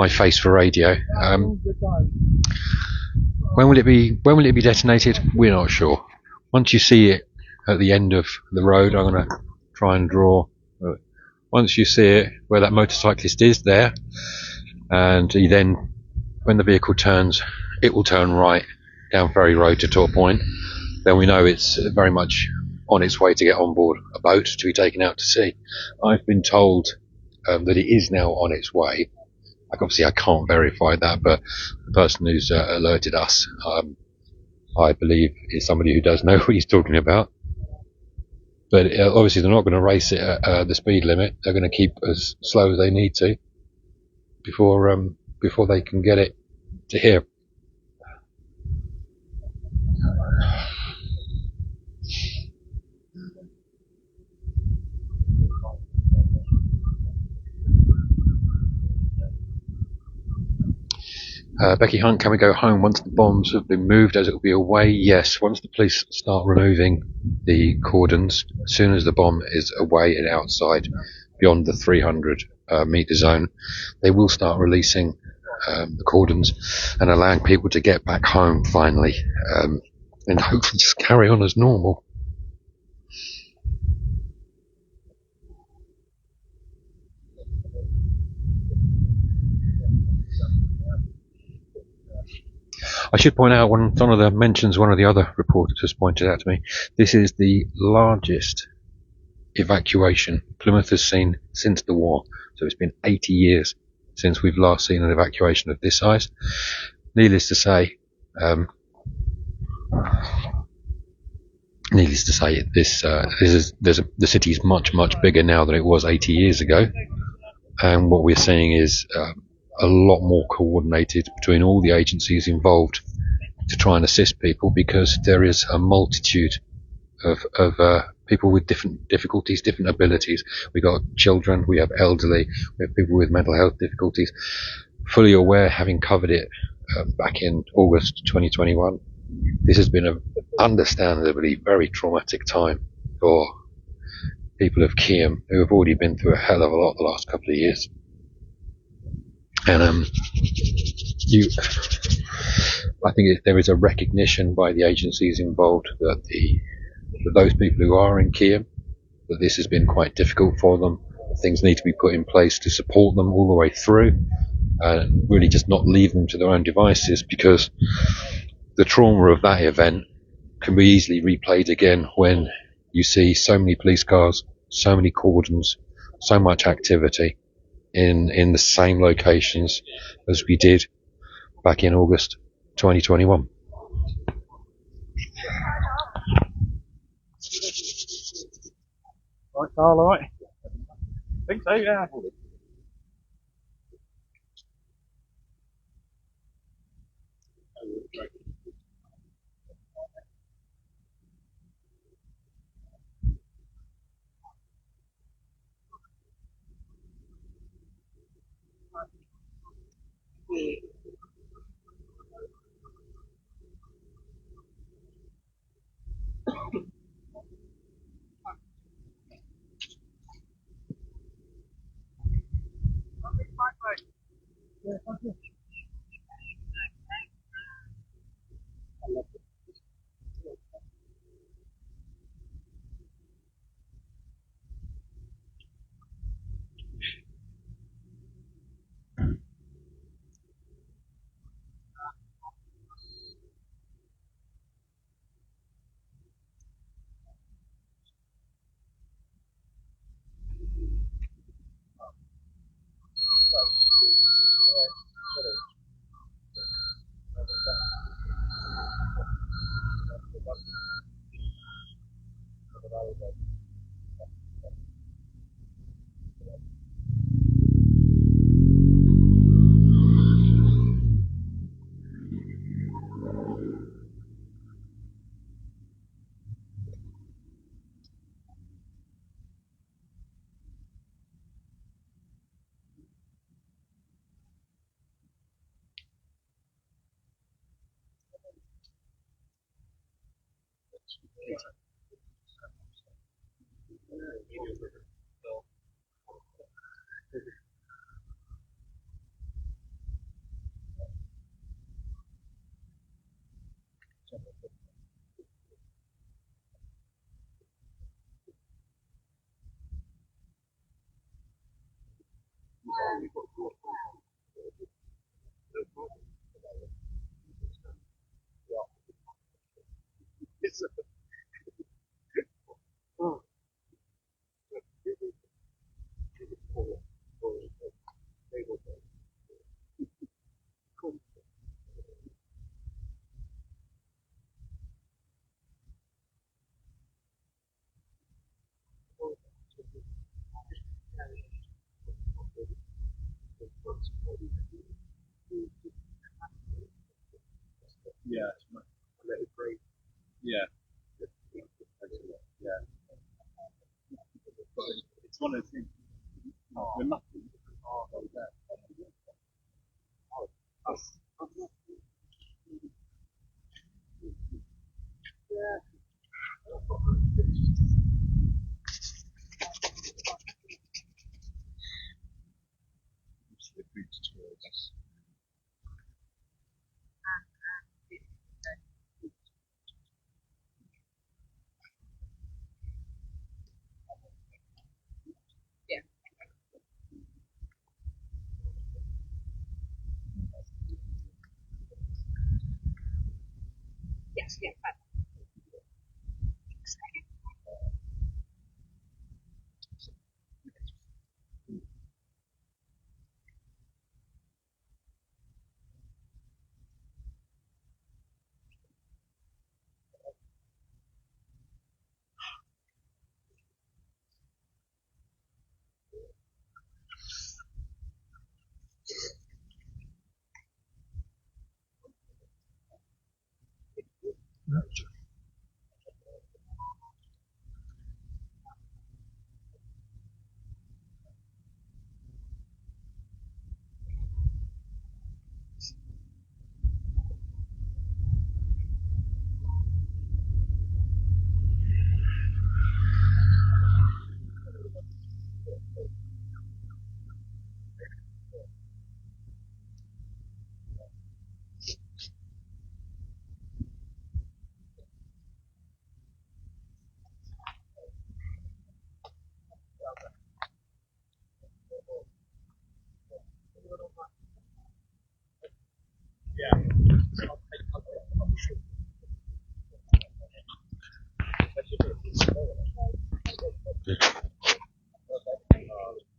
face for radio. When will it be detonated? We're not sure. Once you see it at the end of the road, I'm going to try and draw. Once you see it where that motorcyclist is there, and he then, when the vehicle turns, it will turn right down Ferry Road to Tor Point. Then we know it's very much on its way to get on board a boat to be taken out to sea. I've been told that it is now on its way. Obviously, I can't verify that, but the person who's alerted us, I believe, is somebody who does know what he's talking about. But obviously, they're not going to race it at the speed limit. They're going to keep as slow as they need to before they can get it to here. Becky Hunt, can we go home once the bombs have been moved, as it will be away? Yes, once the police start removing the cordons, as soon as the bomb is away and outside beyond the 300 metre zone, they will start releasing the cordons and allowing people to get back home finally, and hopefully just carry on as normal. I should point out, one of the other reporters has pointed out to me, this is the largest evacuation Plymouth has seen since the war. So it's been 80 years since we've last seen an evacuation of this size. Needless to say, the city is much bigger now than it was 80 years ago, and what we're seeing is a lot more coordinated between all the agencies involved to try and assist people, because there is a multitude of people with different difficulties, different abilities. We've got children, we have elderly, we have people with mental health difficulties. Fully aware, having covered it back in August 2021, this has been an understandably very traumatic time for people of Keyham, who have already been through a hell of a lot the last couple of years. And I think there is a recognition by the agencies involved that those people who are in Keyham, that this has been quite difficult for them. Things need to be put in place to support them all the way through, and really just not leave them to their own devices, because the trauma of that event can be easily replayed again when you see so many police cars, so many cordons, so much activity in the same locations as we did back in August 2021. Right, Carl, all right? I think so, yeah. Yeah, let it breathe. Yeah. Yeah. It's one of the things. We're lucky. Yes, yeah.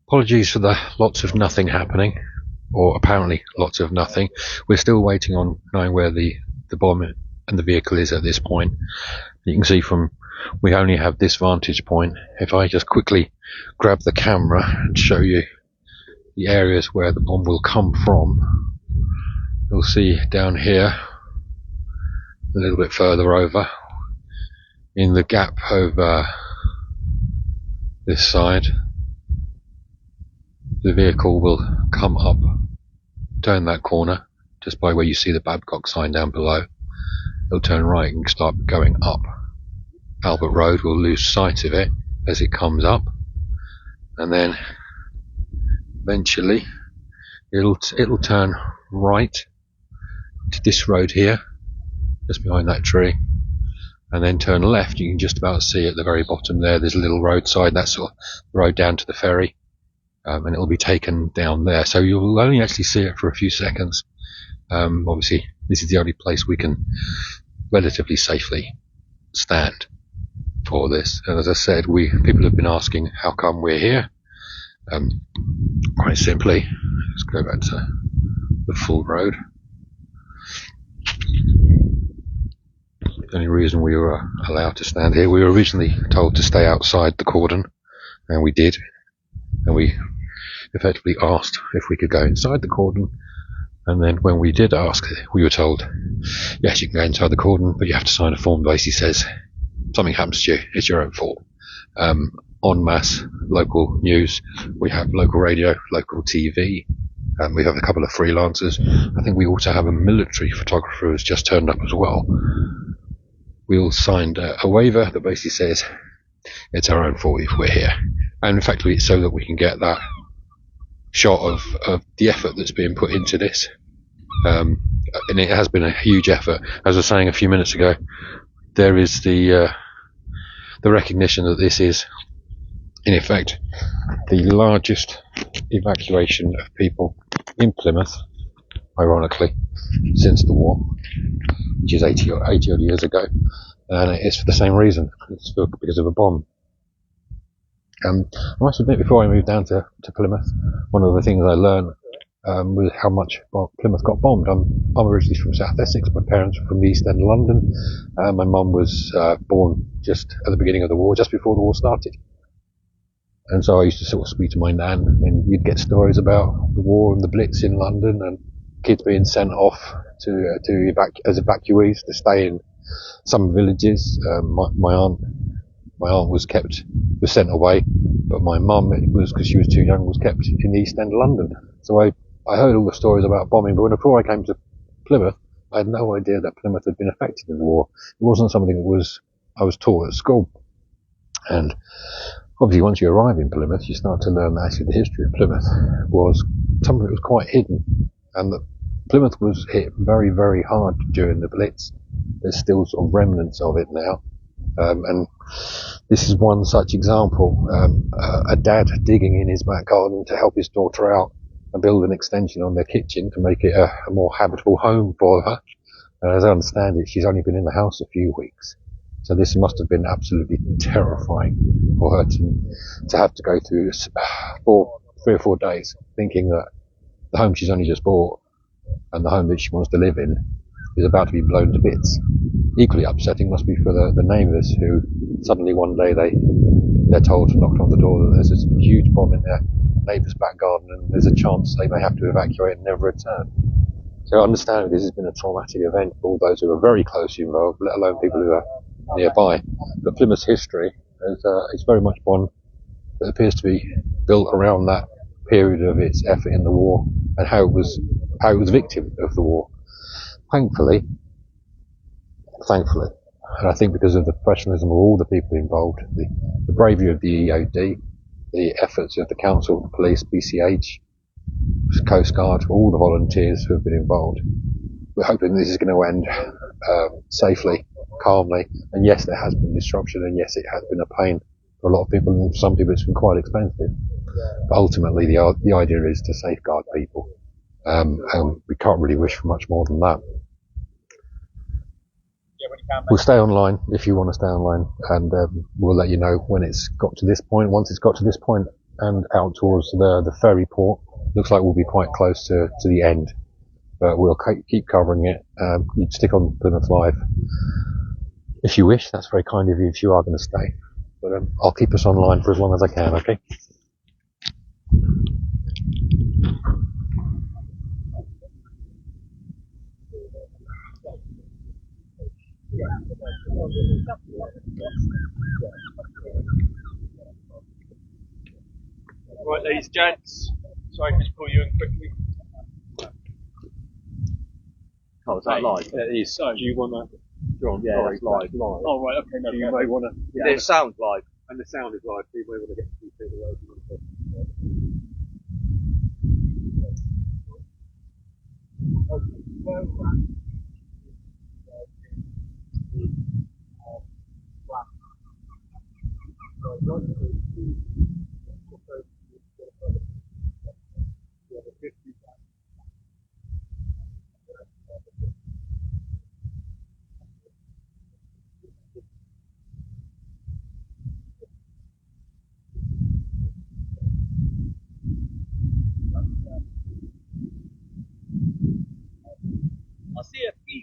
Apologies for the lots of nothing happening, or apparently lots of nothing. We're still waiting on knowing where the bomb and the vehicle is at this point. You can see we only have this vantage point. If I just quickly grab the camera and show you the areas where the bomb will come from, you'll see down here, a little bit further over, in the gap over this side, the vehicle will come up, turn that corner, just by where you see the Babcock sign down below. It'll turn right and start going up Albert Road. We'll lose sight of it as it comes up, and then eventually it'll turn right to this road here, just behind that tree, and then turn left. You can just about see at the very bottom there's a little roadside, that's the road down to the ferry, and it'll be taken down there. So you'll only actually see it for a few seconds. Obviously this is the only place we can relatively safely stand for this, and as I said, people have been asking how come we're here. Quite simply, let's go back to the full road. The only reason we were allowed to stand here, we were originally told to stay outside the cordon, and we did, and we effectively asked if we could go inside the cordon, and then when we did ask, we were told, yes, you can go inside the cordon, but you have to sign a form that basically says, something happens to you, it's your own fault. En masse local news, we have local radio, local TV, we have a couple of freelancers. I think we also have a military photographer who's just turned up as well. We all signed a waiver that basically says it's our own fault if we're here, and in fact it's so that we can get that shot of the effort that's being put into this. and it has been a huge effort. As I was saying a few minutes ago, there is the recognition that this is, in effect, the largest evacuation of people in Plymouth, ironically, since the war, which is 80 odd years ago, and it's for the same reason. It's because of a bomb. I must admit, before I moved down to Plymouth, one of the things I learned was how much Plymouth got bombed. I'm originally from South Essex. My parents were from the East End of London. My mum was born just at the beginning of the war, just before the war started. And so I used to sort of speak to my nan, and you'd get stories about the war and the Blitz in London, and kids being sent off as evacuees to stay in some villages. My aunt was sent away, but my mum, it was because she was too young, was kept in the East End of London. So I heard all the stories about bombing, but before I came to Plymouth, I had no idea that Plymouth had been affected in the war. It wasn't something that I was taught at school. And obviously, once you arrive in Plymouth, you start to learn that actually the history of Plymouth was something that was quite hidden, and that Plymouth was hit very, very hard during the Blitz. There's still sort of remnants of it now, and this is one such example. A dad digging in his back garden to help his daughter out and build an extension on their kitchen to make it a more habitable home for her. As I understand it, she's only been in the house a few weeks. So this must have been absolutely terrifying for her to have to go through 3 or 4 days thinking that the home she's only just bought and the home that she wants to live in is about to be blown to bits. Equally upsetting must be for the neighbours, who suddenly one day they're told, knocked on the door, that there's this huge bomb in their neighbour's back garden and there's a chance they may have to evacuate and never return. So understandably, this has been a traumatic event for all those who are very closely involved, let alone people who are nearby. But Plymouth's history is very much one that appears to be built around that period of its effort in the war and how it was victim of the war. Thankfully, and I think because of the professionalism of all the people involved, the bravery of the EOD, the efforts of the council, the police, BCH, Coast Guard, all the volunteers who have been involved, we're hoping this is going to end safely, calmly. And yes, there has been disruption, and yes, it has been a pain for a lot of people, and for some people it's been quite expensive. But ultimately, the idea is to safeguard people, and we can't really wish for much more than that. We'll stay online if you want to stay online, and we'll let you know when it's got to this point. Once it's got to this point and out towards the ferry port, looks like we'll be quite close to the end. But we'll keep covering it. You stick on Plymouth Live if you wish. That's very kind of you if you are going to stay. But I'll keep us online for as long as I can, okay? Right, ladies and gents, sorry to just pull you in quickly. Oh, is that live? It is. So, do you want to? John, yeah, sorry, it's live. Oh, right, okay, no. You may want to. Yeah, it sounds live. And the sound is live, so you may want to get a few feet away from the I see a few.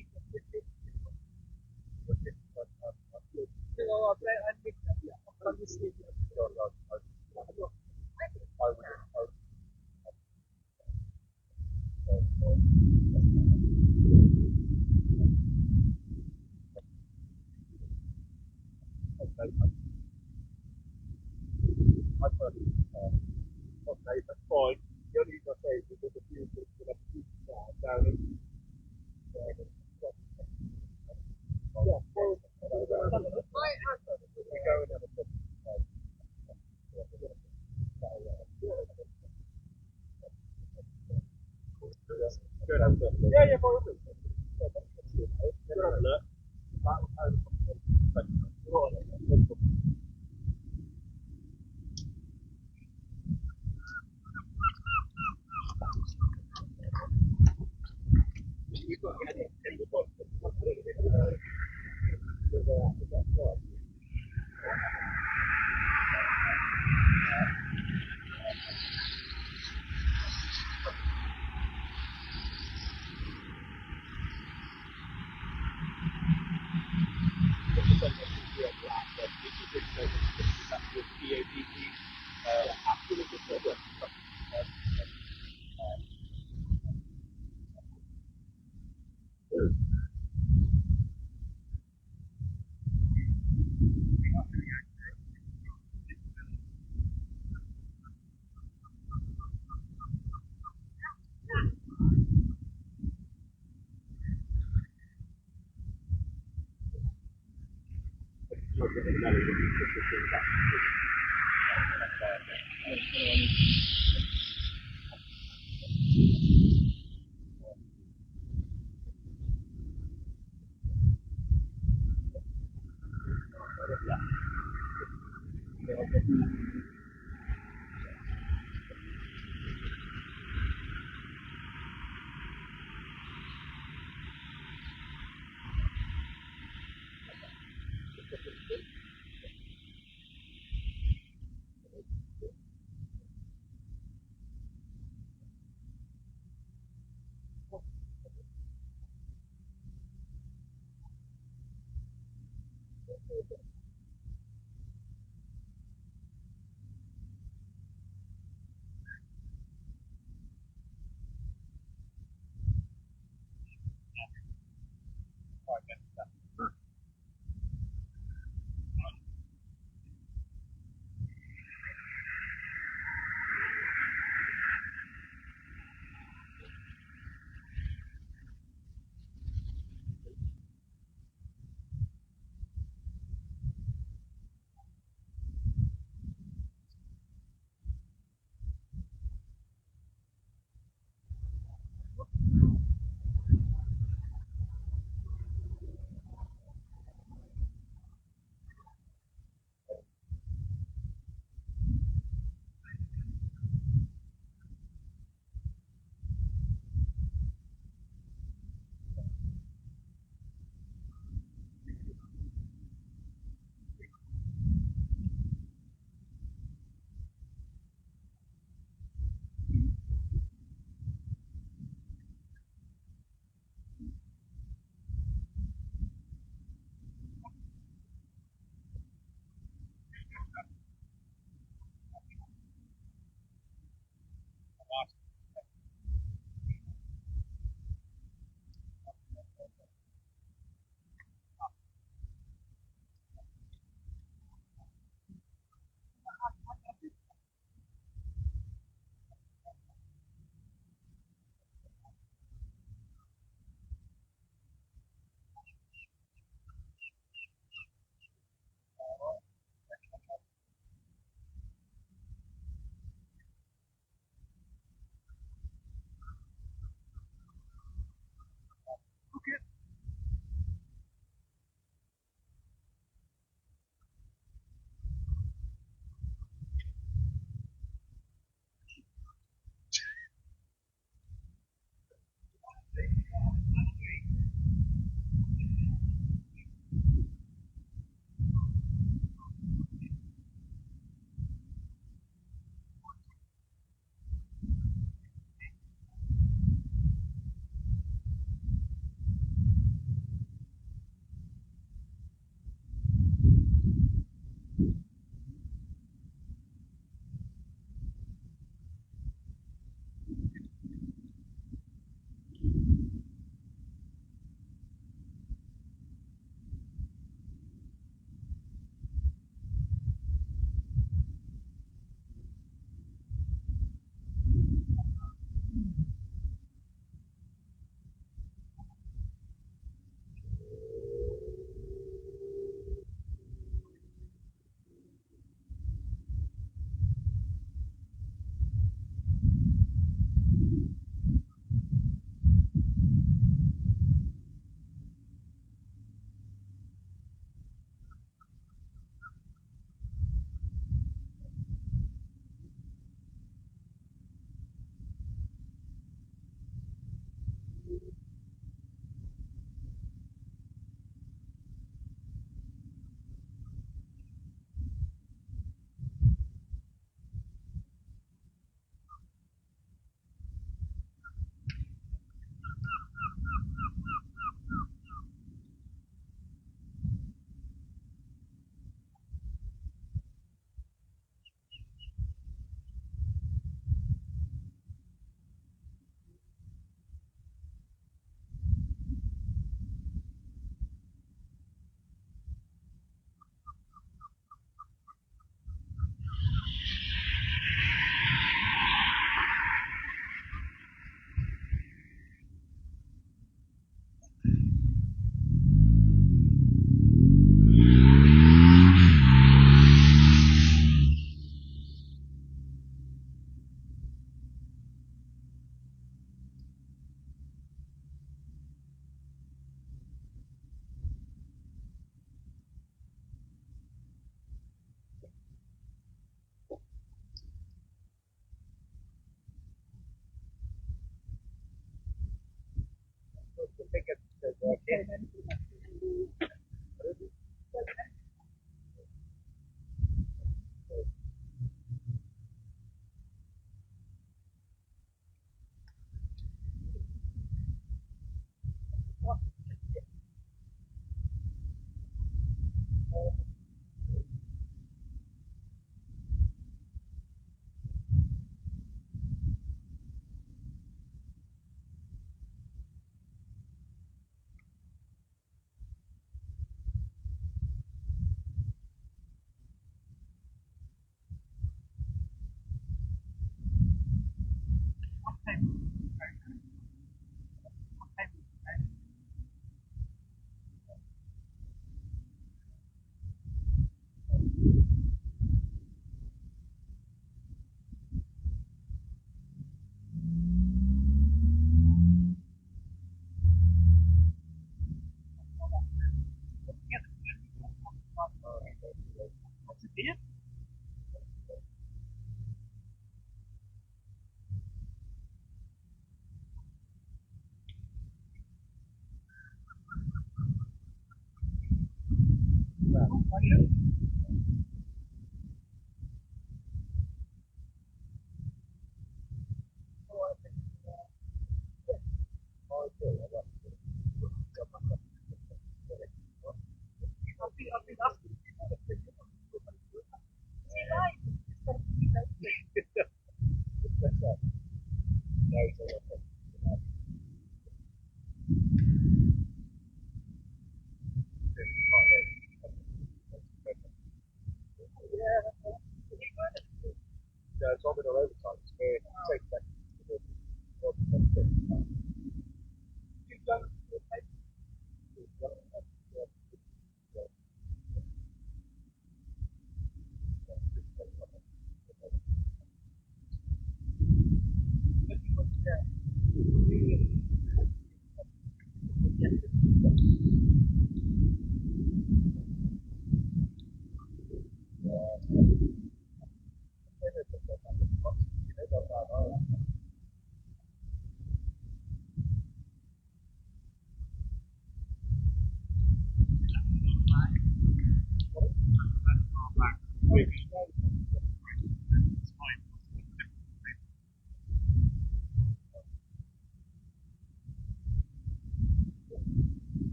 Okay, that's fine. The only reason I say is there's a few things that have to down in. Yeah, well, we go and have a look. Good answer. Yeah,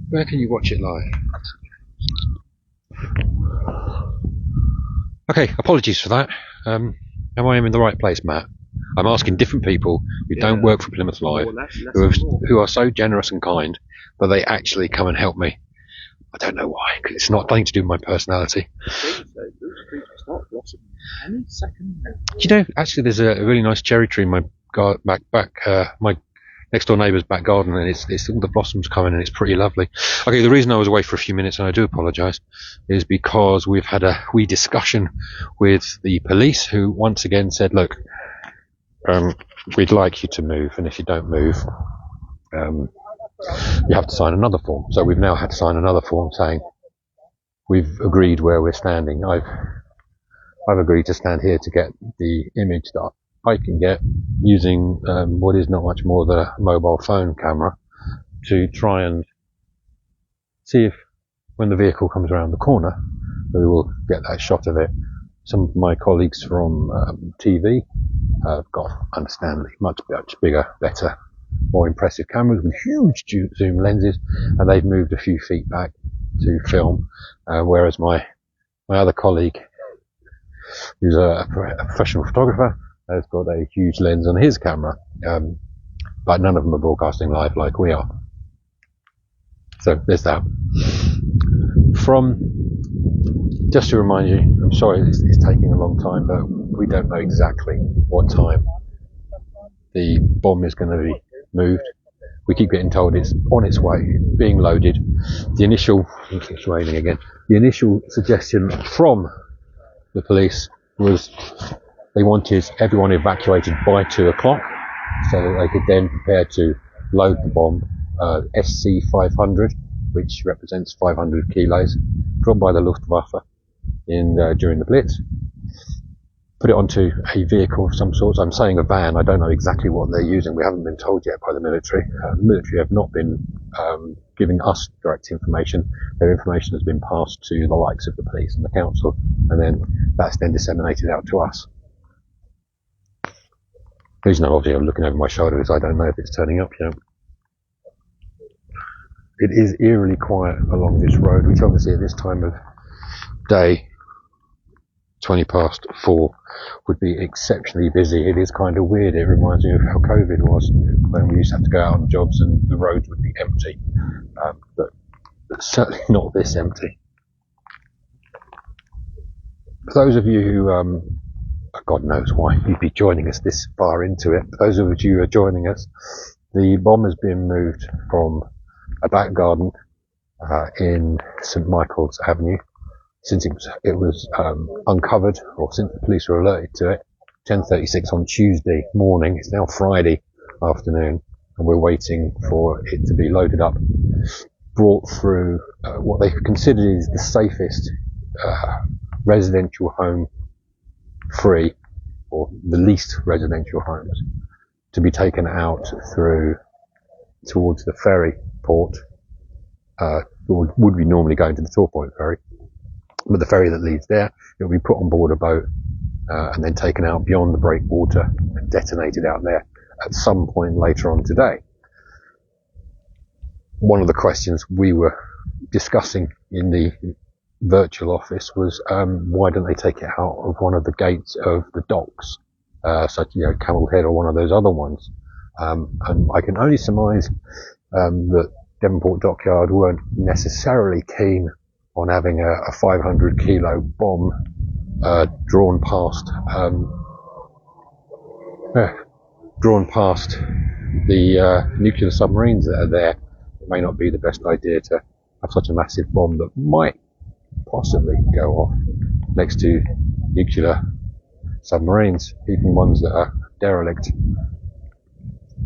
Where can you watch it live? Okay, apologies for that. Am I in the right place, Matt? I'm asking different people who don't work for Plymouth Live, who are so generous and kind, but they actually come and help me. I don't know why, because it's not nothing to do with my personality. You know, actually, there's a really nice cherry tree in my my next door neighbour's back garden, and it's all the blossoms coming, and it's pretty lovely. Okay, the reason I was away for a few minutes, and I do apologise, is because we've had a wee discussion with the police, who once again said, look, we'd like you to move, and if you don't move, you have to sign another form. So we've now had to sign another form saying we've agreed where we're standing. I've agreed to stand here to get the image that I can get using what is not much more than a mobile phone camera to try and see if, when the vehicle comes around the corner, we will get that shot of it. Some of my colleagues from TV have got, understandably, much bigger, better, more impressive cameras with huge zoom lenses, and they've moved a few feet back to film, whereas my other colleague, who's a professional photographer, has got a huge lens on his camera, but none of them are broadcasting live like we are. So there's that. Just to remind you, I'm sorry it's taking a long time, but we don't know exactly what time the bomb is going to be moved. We keep getting told it's on its way, being loaded. The initial, it's raining again, the initial suggestion from the police was they wanted everyone evacuated by 2 o'clock so that they could then prepare to load the bomb, SC-500, which represents 500 kilos, dropped by the Luftwaffe during the Blitz, put it onto a vehicle of some sort. I'm saying a van, I don't know exactly what they're using, we haven't been told yet by the military. The military have not been giving us direct information. Their information has been passed to the likes of the police and the council, and then that's then disseminated out to us. The reason obviously I'm looking over my shoulder is I don't know if it's turning up yet. It is eerily quiet along this road, which obviously at this time of day, 4:20 would be exceptionally busy. It is kind of weird. It reminds me of how COVID was, when we used to have to go out on jobs and the roads would be empty, but certainly not this empty. For those of you who, God knows why you'd be joining us this far into it, for those of you who are joining us, the bomb has been moved from a back garden in St Michael's Avenue since it was uncovered, or since the police were alerted to it. 10:36 on Tuesday morning. It's now Friday afternoon, and we're waiting for it to be loaded up, brought through what they considered is the safest residential home free, or the least residential homes, to be taken out through towards the ferry port. Would be normally going to the Tor Point ferry, but the ferry that leaves there, it will be put on board a boat and then taken out beyond the breakwater and detonated out there at some point later on today. One of the questions we were discussing in the virtual office was why don't they take it out of one of the gates of the docks, such Camel Head or one of those other ones. And I can only surmise that Devonport Dockyard weren't necessarily keen on having a 500 kilo bomb drawn past the nuclear submarines that are there. It may not be the best idea to have such a massive bomb that might possibly go off next to nuclear submarines, even ones that are derelict.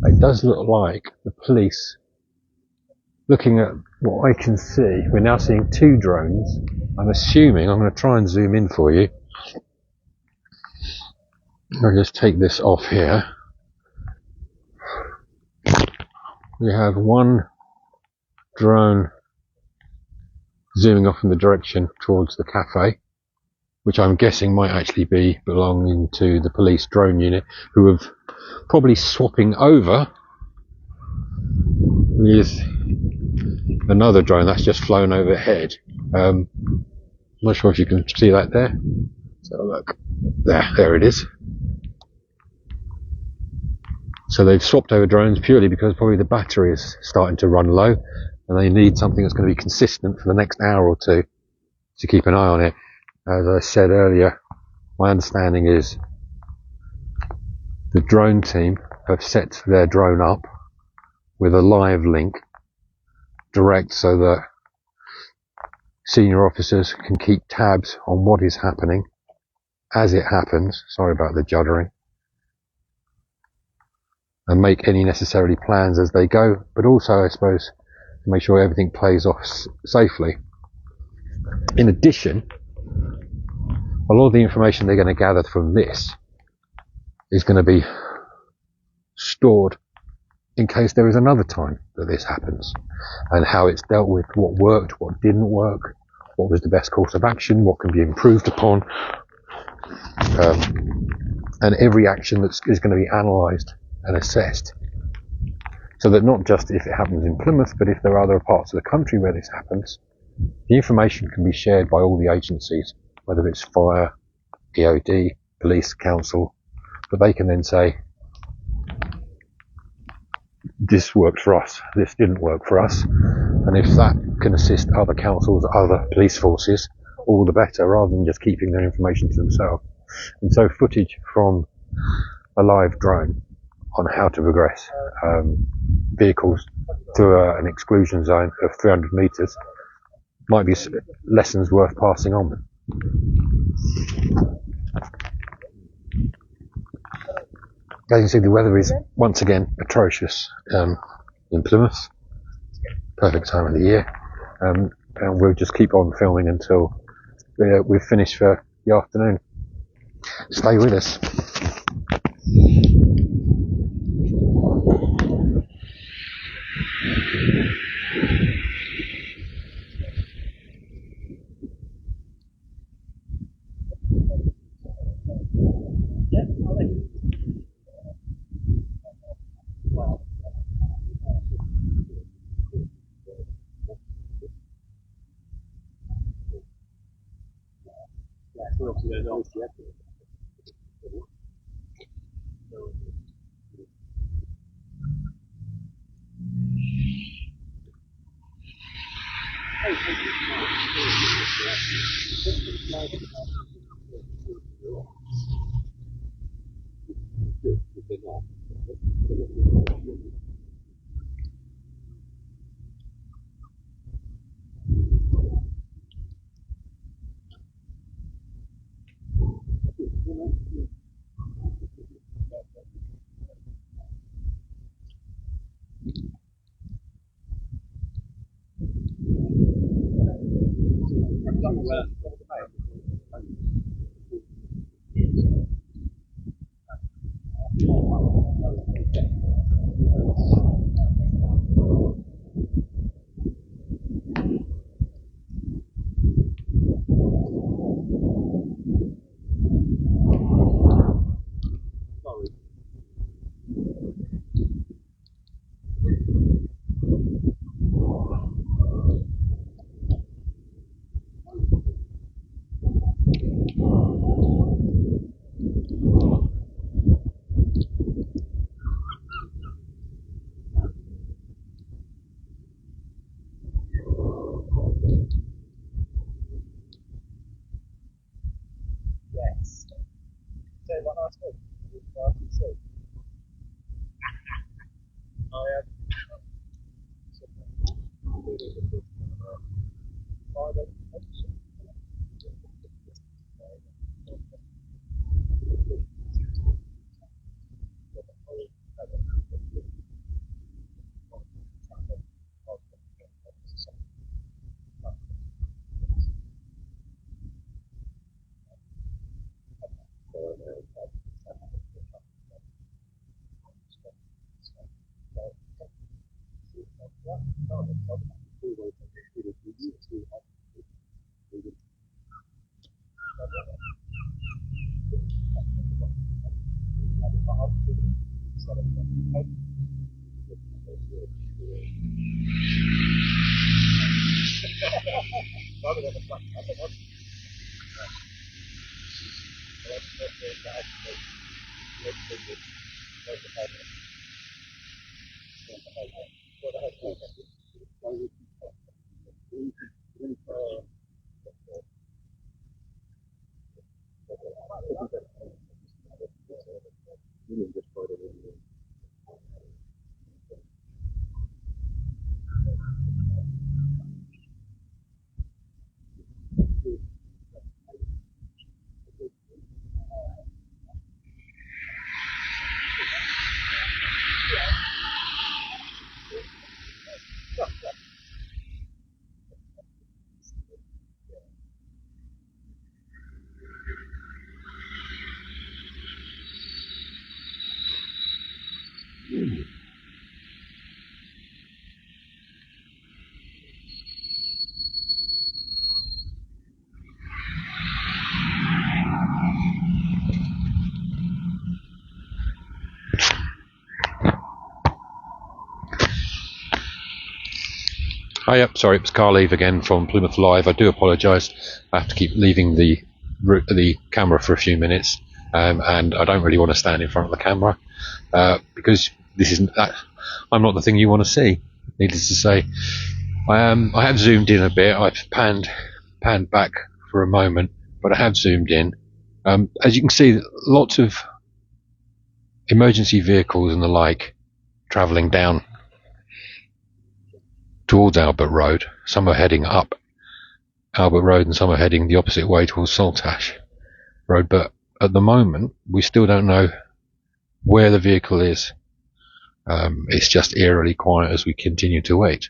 It does look like the police, looking at what I can see, we're now seeing 2 drones. I'm assuming, I'm going to try and zoom in for you. I'll just take this off here. We have 1 drone zooming off in the direction towards the cafe, which I'm guessing might actually be belonging to the police drone unit, who have probably swapping over with another drone that's just flown overhead. I'm not sure if you can see that there. So look, there it is. So they've swapped over drones purely because probably the battery is starting to run low, and they need something that's going to be consistent for the next hour or two to keep an eye on it. As I said earlier, my understanding is the drone team have set their drone up with a live link direct so that senior officers can keep tabs on what is happening as it happens. Sorry about the juddering. And make any necessary plans as they go, but also, I suppose, to make sure everything plays off safely. In addition, a lot of the information they're going to gather from this is going to be stored in case there is another time that this happens, and how it's dealt with, what worked, what didn't work, what was the best course of action, what can be improved upon, and every action that is going to be analysed and assessed, so that not just if it happens in Plymouth, but if there are other parts of the country where this happens, the information can be shared by all the agencies, whether it's fire, EOD, police, council, but they can then say, this worked for us, this didn't work for us, and if that can assist other councils, other police forces, all the better, rather than just keeping their information to themselves. And so footage from a live drone on how to progress vehicles to an exclusion zone of 300 metres might be lessons worth passing on. As you can see, the weather is once again atrocious in Plymouth. Perfect time of the year. And we'll just keep on filming until we've finished for the afternoon. Stay with us. Yes. So what I said, I am. Oh, yep, sorry, it was Carl Eve again from Plymouth Live. I do apologise. I have to keep leaving the camera for a few minutes, and I don't really want to stand in front of the camera because this isn't. I'm not the thing you want to see. Needless to say, I have zoomed in a bit. I've panned back for a moment, but I have zoomed in. As you can see, lots of emergency vehicles and the like travelling down towards Albert Road. Some are heading up Albert Road and some are heading the opposite way towards Saltash Road, but at the moment we still don't know where the vehicle is. It's just eerily quiet as we continue to wait.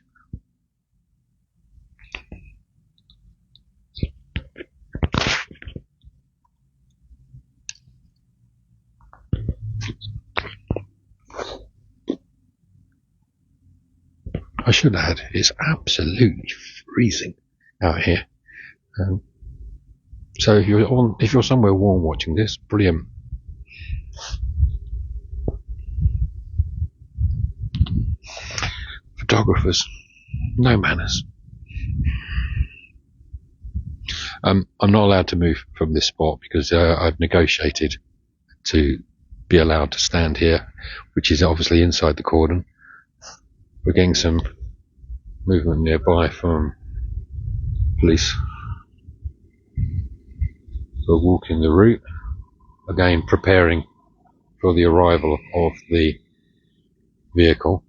I should add, it's absolutely freezing out here. So if you're somewhere warm watching this, brilliant. Photographers, no manners. I'm not allowed to move from this spot because I've negotiated to be allowed to stand here, which is obviously inside the cordon. We're getting some movement nearby from police who are walking the route. again preparing for the arrival of the vehicle.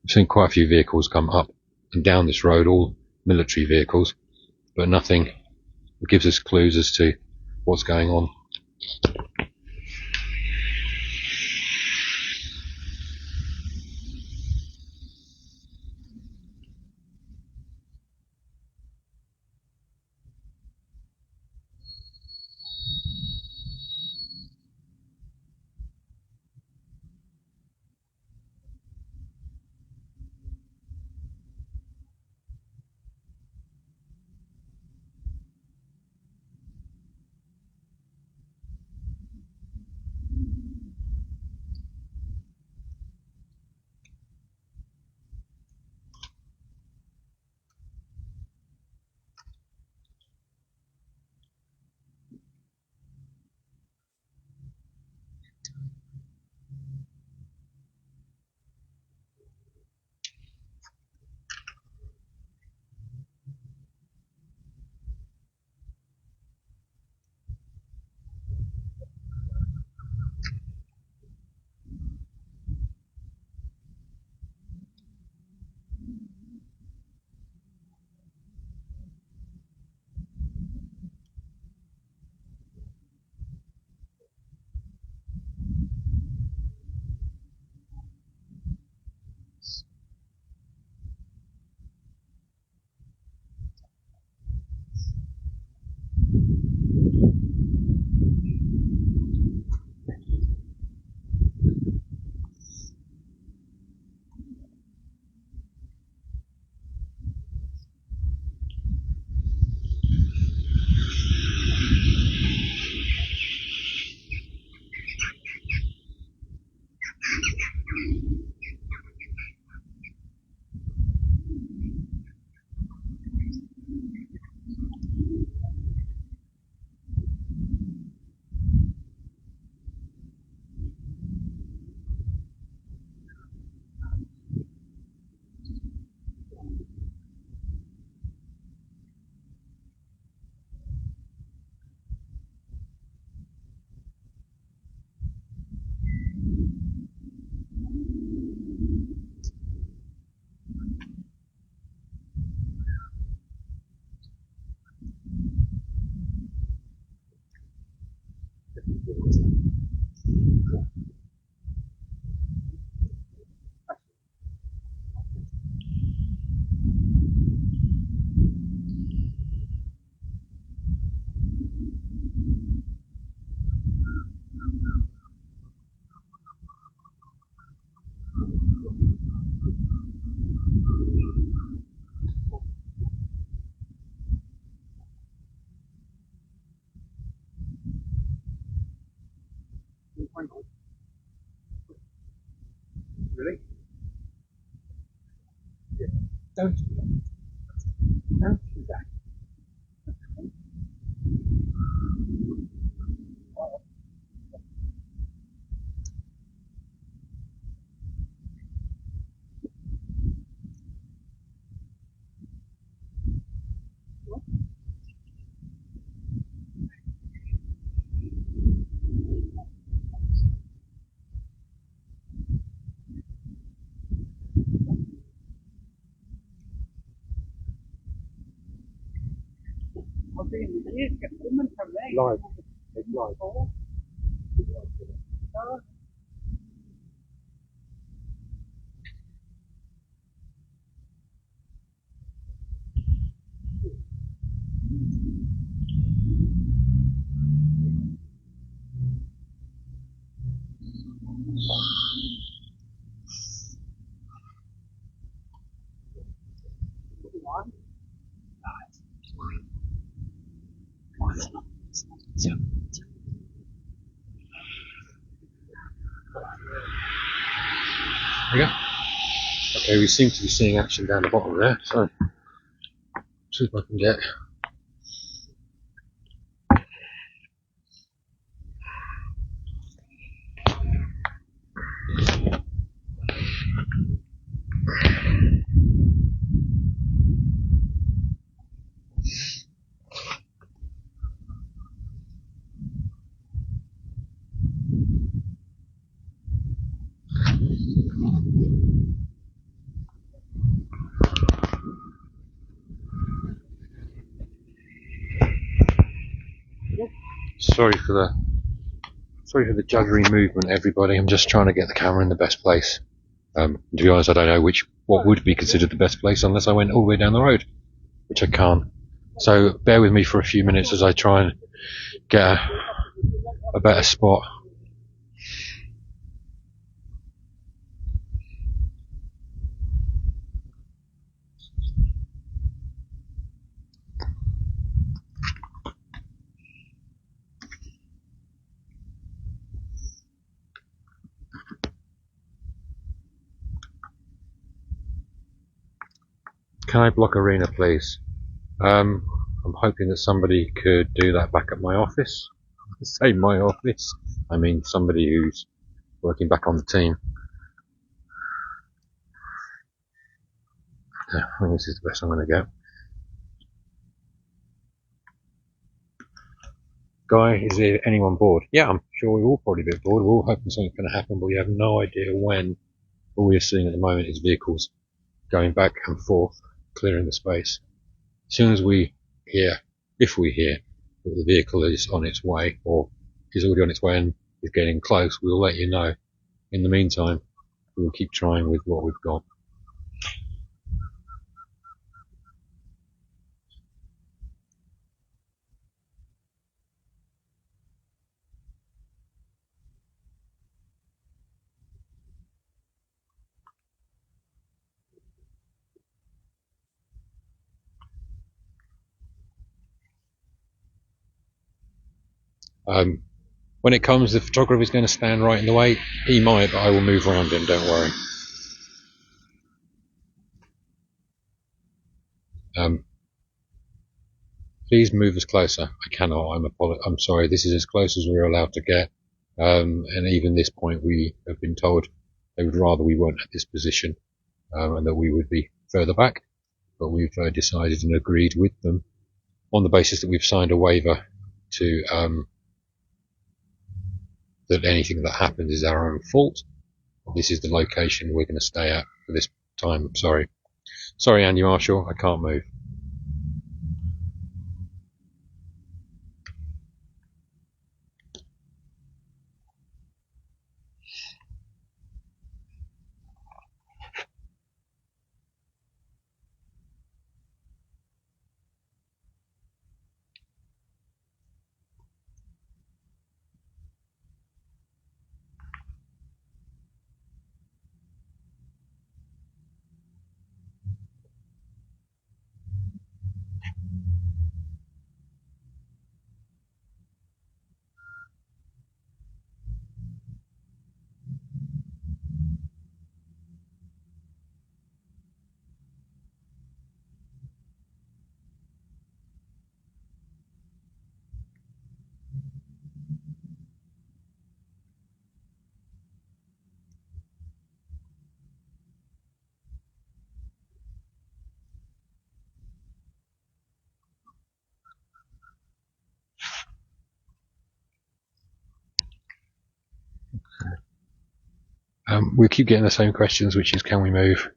We've seen quite a few vehicles come up and down this road, all military vehicles, but nothing that gives us clues as to what's going on. Really? Yeah. Don't do that. Don't do that. Live. It's live. There we go. Okay, we seem to be seeing action down the bottom there, so see if I can get. Sorry for the judgery movement, everybody. I'm just trying to get the camera in the best place. To be honest, I don't know what would be considered the best place unless I went all the way down the road, which I can't. So bear with me for a few minutes as I try and get a better spot. Can I block arena, please? I'm hoping that somebody could do that back at my office. Say my office. I mean somebody who's working back on the team. I think this is the best I'm going to get. Guy, is there anyone bored? Yeah, I'm sure we're all probably a bit bored. We're all hoping something's going to happen, but we have no idea when. All we're seeing at the moment is vehicles going back and forth, clearing the space. As soon as we hear, if we hear, that the vehicle is on its way, or is already on its way and is getting close, we'll let you know. In the meantime, we'll keep trying with what we've got. When it comes, the photographer is going to stand right in the way. He might, but I will move around him, don't worry. Please move us closer. I cannot. I'm sorry. This is as close as we're allowed to get. And even this point, we have been told they would rather we weren't at this position, and that we would be further back. But we've decided and agreed with them on the basis that we've signed a waiver to that anything that happens is our own fault. This is the location we're going to stay at for this time. Sorry, Andy Marshall, I can't move. We keep getting the same questions, which is, can we move?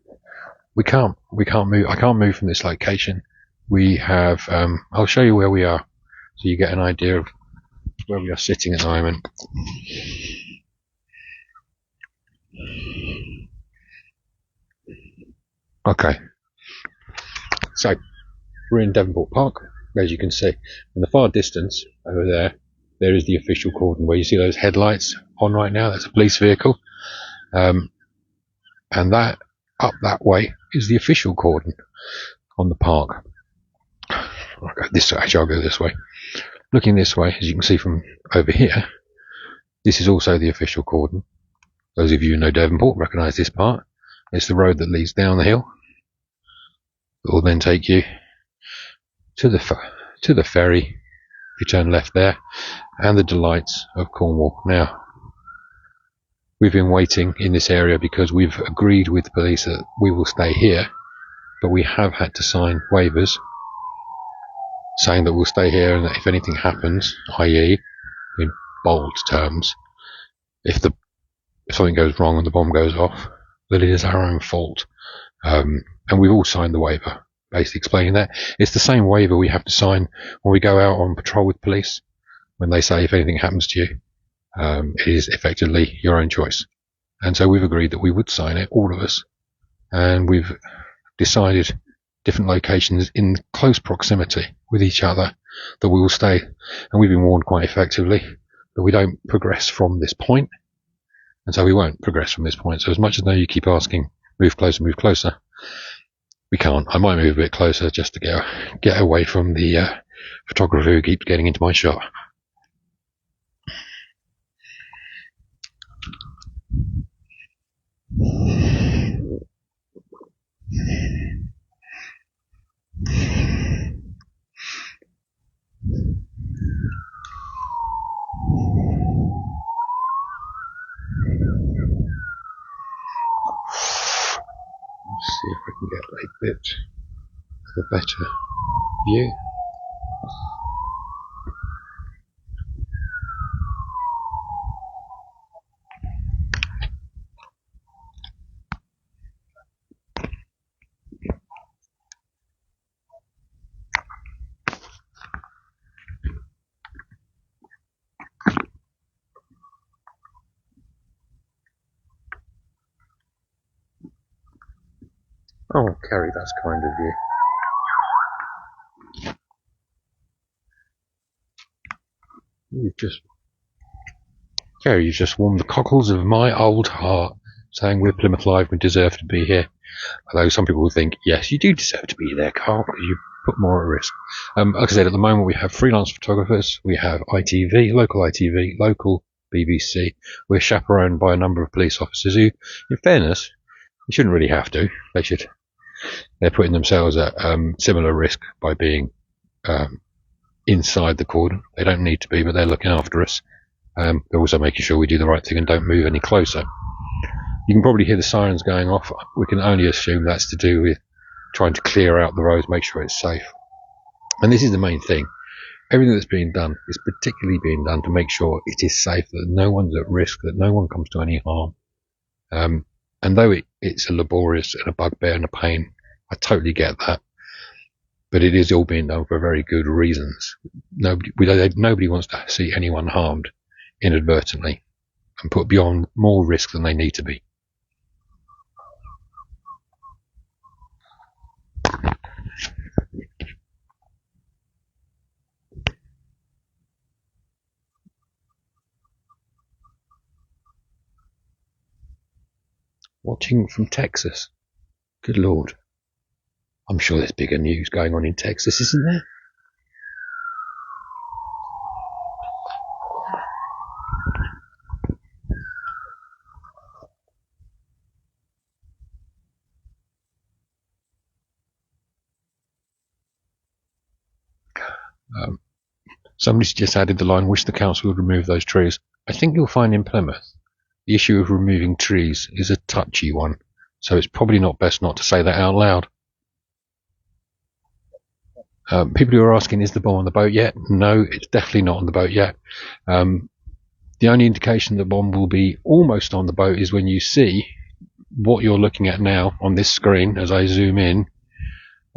We can't move. I can't move from this location. We have, I'll show you where we are, so you get an idea of where we are sitting at the moment. Okay. So, we're in Devonport Park, as you can see. In the far distance, over there, there is the official cordon, where you see those headlights on right now. That's a police vehicle. And that, up that way, is the official cordon on the park. I'll go this way. Actually, I'll go this way. Looking this way, as you can see from over here, this is also the official cordon. Those of you who know Devonport recognise this part. It's the road that leads down the hill. It will then take you to the ferry, if you turn left there, and the delights of Cornwall. Now, we've been waiting in this area because we've agreed with the police that we will stay here, but we have had to sign waivers saying that we'll stay here and that if anything happens, i.e. in bold terms, if something goes wrong and the bomb goes off, that it is our own fault. And we've all signed the waiver, basically explaining that. It's the same waiver we have to sign when we go out on patrol with police. when they say if anything happens to you, it is effectively your own choice. And so we've agreed that we would sign it, all of us, and we've decided different locations in close proximity with each other that we will stay. And we've been warned quite effectively that we don't progress from this point, and so we won't progress from this point. So as much as though you keep asking, move closer, we can't. I might move a bit closer just to get away from the photographer who keeps getting into my shot. Let's see if I can get a bit of a better view. Oh, Kerry, that's kind of you. Kerry, you've just warmed the cockles of my old heart, saying we're Plymouth Live, we deserve to be here. Although some people will think, yes, you do deserve to be there, Carl, because you put more at risk. Like I said, at the moment we have freelance photographers, we have ITV, local BBC. We're chaperoned by a number of police officers who, in fairness, you shouldn't really have to. They're putting themselves at similar risk by being inside the cordon. They don't need to be, but they're looking after us. They're also making sure we do the right thing and don't move any closer. You can probably hear the sirens going off. We can only assume that's to do with trying to clear out the roads, make sure it's safe. And this is the main thing. Everything that's being done is particularly being done to make sure it is safe, that no one's at risk, that no one comes to any harm. And though it's a laborious and a bugbear and a pain, I totally get that. But it is all being done for very good reasons. Nobody wants to see anyone harmed inadvertently and put beyond more risk than they need to be. Watching from Texas. Good Lord. I'm sure there's bigger news going on in Texas, isn't there? Somebody's just added the line, wish the council would remove those trees. I think you'll find in Plymouth, the issue of removing trees is a touchy one, so it's probably not best not to say that out loud. People who are asking, is the bomb on the boat yet? No, it's definitely not on the boat yet. The only indication the bomb will be almost on the boat is when you see what you're looking at now on this screen as I zoom in,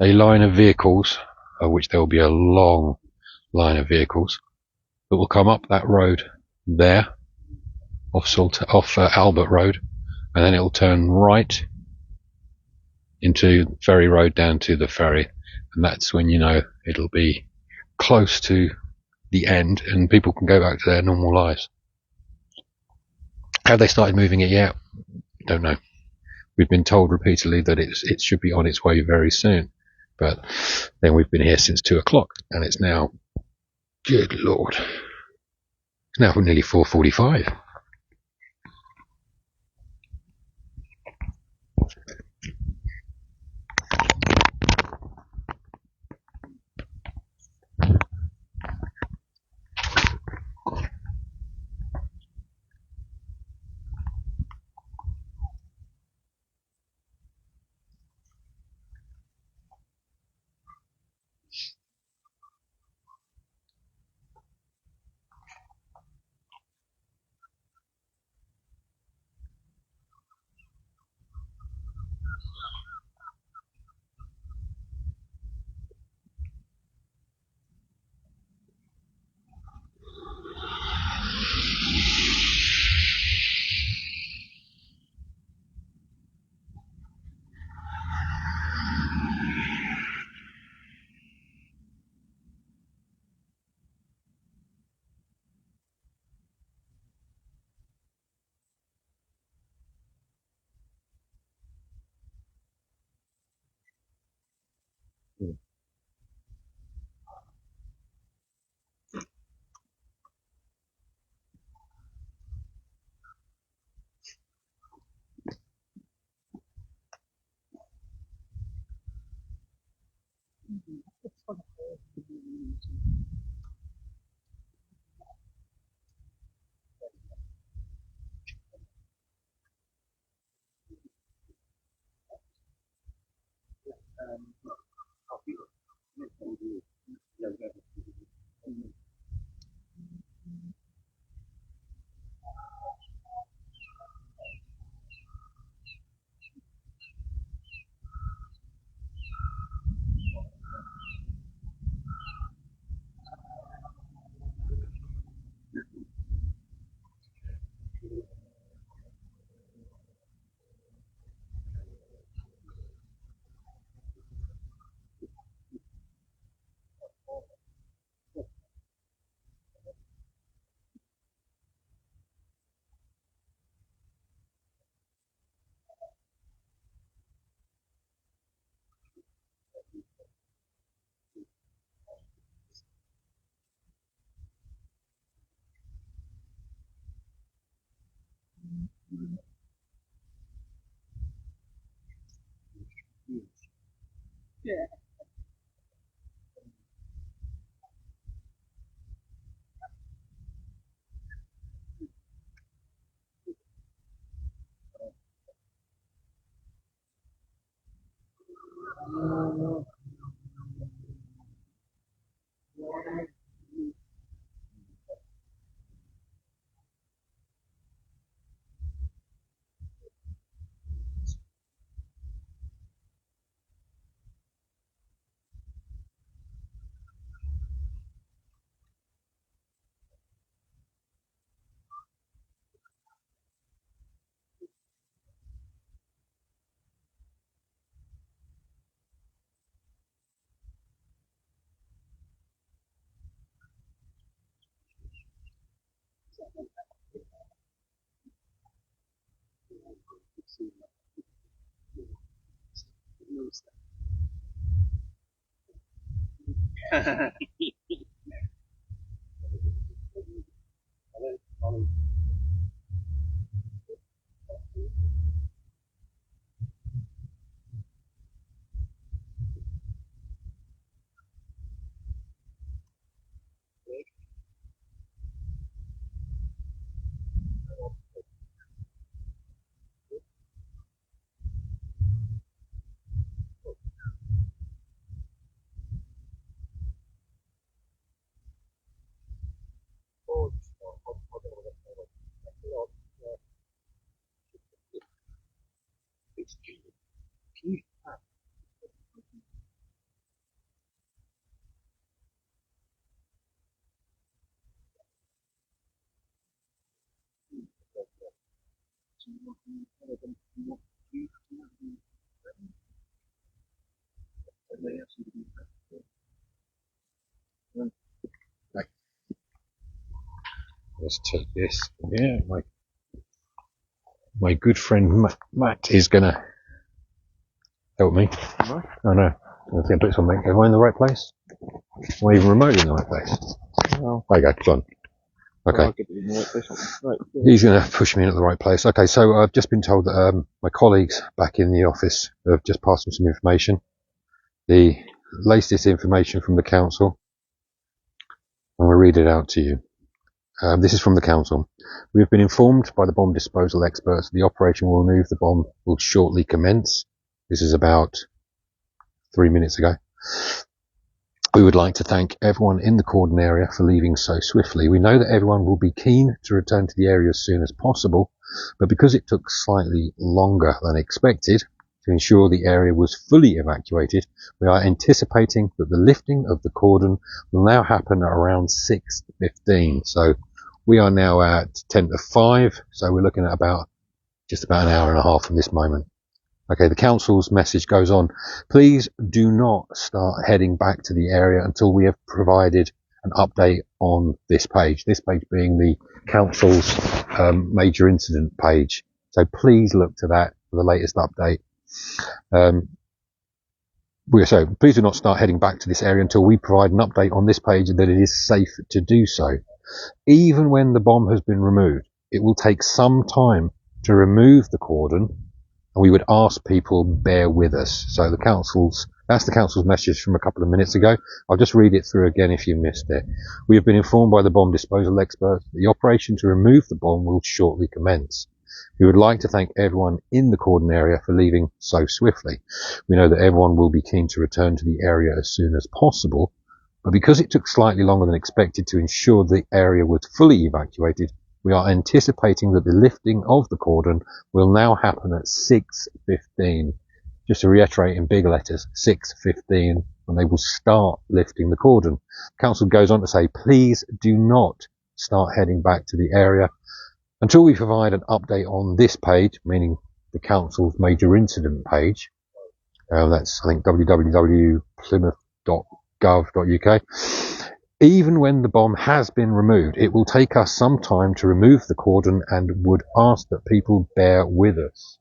a line of vehicles, of which there will be a long line of vehicles, that will come up that road there, off Albert Road, and then it will turn right into Ferry Road down to the ferry, and that's when you know it'll be close to the end and people can go back to their normal lives. Have they started moving it yet? Don't know. We've been told repeatedly that it should be on its way very soon, but then we've been here since 2 o'clock and it's now, good Lord, it's now nearly 4:45. Yeah. Let's take this. Yeah, my good friend Matt is gonna help me. Right. I know. I'm going to put something. Am I in the right place? Am I even remotely in the right place? Well, There you go. Go on. Okay. I'll get you in the right place. Right. He's going to push me into the right place. Okay, so I've just been told that my colleagues back in the office have just passed me some information. The latest information from the council. I'm going to read it out to you. This is from the council. We have been informed by the bomb disposal experts that the operation will remove the bomb will shortly commence. This is about 3 minutes ago. We would like to thank everyone in the cordon area for leaving so swiftly. We know that everyone will be keen to return to the area as soon as possible, but because it took slightly longer than expected to ensure the area was fully evacuated, we are anticipating that the lifting of the cordon will now happen at around 6:15. So we are now at 10 to 5, so we're looking at just about an hour and a half from this moment. Okay, the council's message goes on. Please do not start heading back to the area until we have provided an update on this page. This page being the council's major incident page. So please look to that for the latest update. So please do not start heading back to this area until we provide an update on this page that it is safe to do so. Even when the bomb has been removed, it will take some time to remove the cordon, and we would ask people bear with us. So that's the council's message from a couple of minutes ago. I'll just read it through again if you missed it. We have been informed by the bomb disposal experts that the operation to remove the bomb will shortly commence. We would like to thank everyone in the cordon area for leaving so swiftly. We know that everyone will be keen to return to the area as soon as possible, but because it took slightly longer than expected to ensure the area was fully evacuated, we are anticipating that the lifting of the cordon will now happen at 6:15. Just to reiterate in big letters, 6:15, when they will start lifting the cordon. Council goes on to say, please do not start heading back to the area until we provide an update on this page, meaning the council's major incident page. That's, I think, www.plymouth.gov.uk. Even when the bomb has been removed, it will take us some time to remove the cordon and would ask that people bear with us.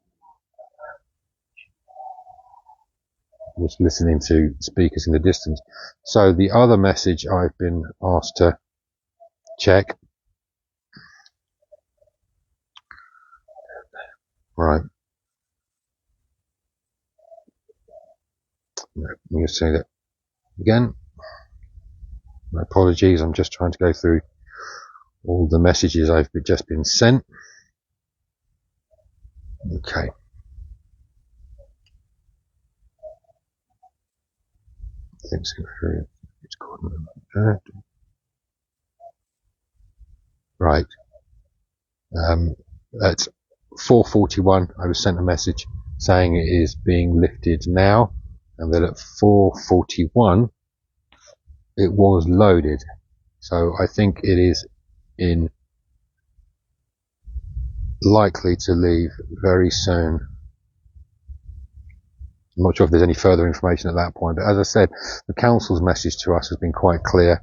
Just listening to speakers in the distance. So the other message I've been asked to check. Right. Let me say that again. My apologies, I'm just trying to go through all the messages I've just been sent. Okay. Thanks for it's cordon. Right. At 4:41, I was sent a message saying it is being lifted now, and that at 4:41 it was loaded. So I think it is likely to leave very soon. I'm not sure if there's any further information at that point, but as I said, the council's message to us has been quite clear.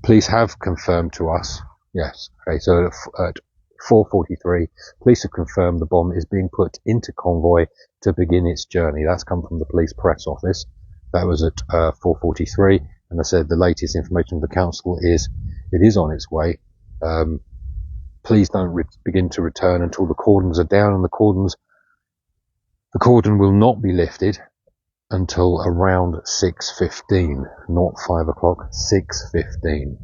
Police have confirmed to us, yes, okay, so at 4:43, police have confirmed the bomb is being put into convoy to begin its journey. That's come from the police press office. That was at 4:43, and I said the latest information from the council is it is on its way. Please don't begin to return until the cordons are down, and the cordon will not be lifted until around 6:15, not 5 o'clock, 6:15.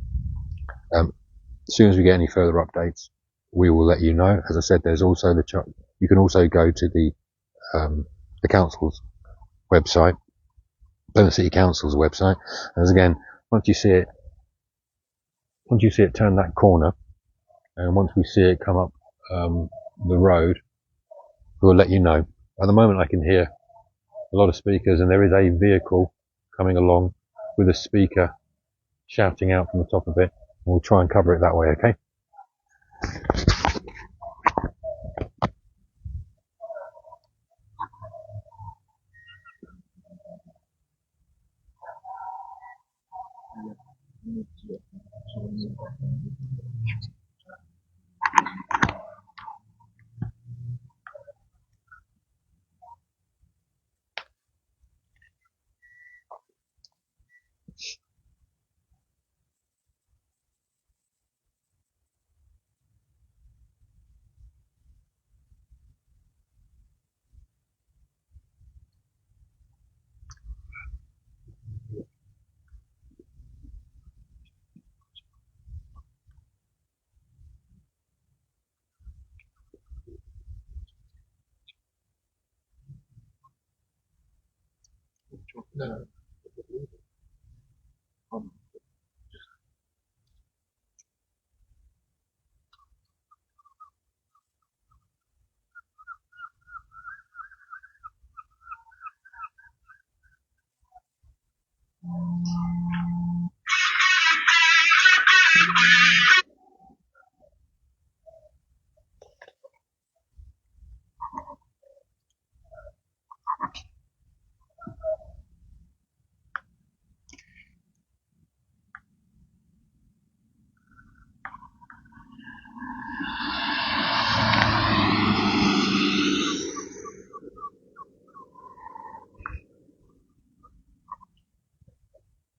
As soon as we get any further updates, we will let you know. As I said, there's also you can also go to the council's website, Plymouth City Council's website. And again, once you see it turn that corner, and once we see it come up the road, we'll let you know. At the moment, I can hear a lot of speakers, and there is a vehicle coming along with a speaker shouting out from the top of it. We'll try and cover it that way, okay? No.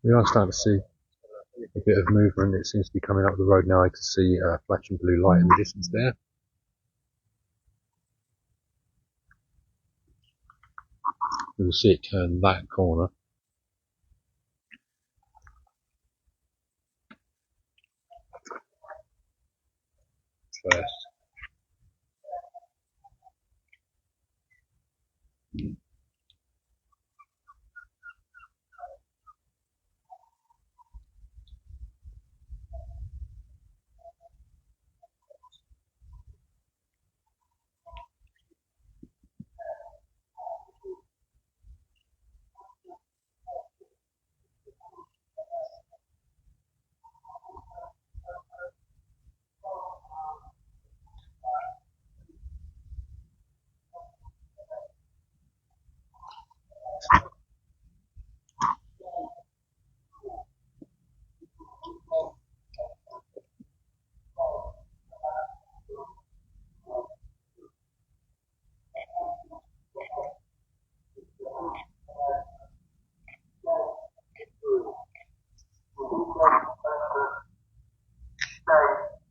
We are starting to see a bit of movement. It seems to be coming up the road now. I can see a flashing blue light in the distance there. You'll see it turn that corner. First.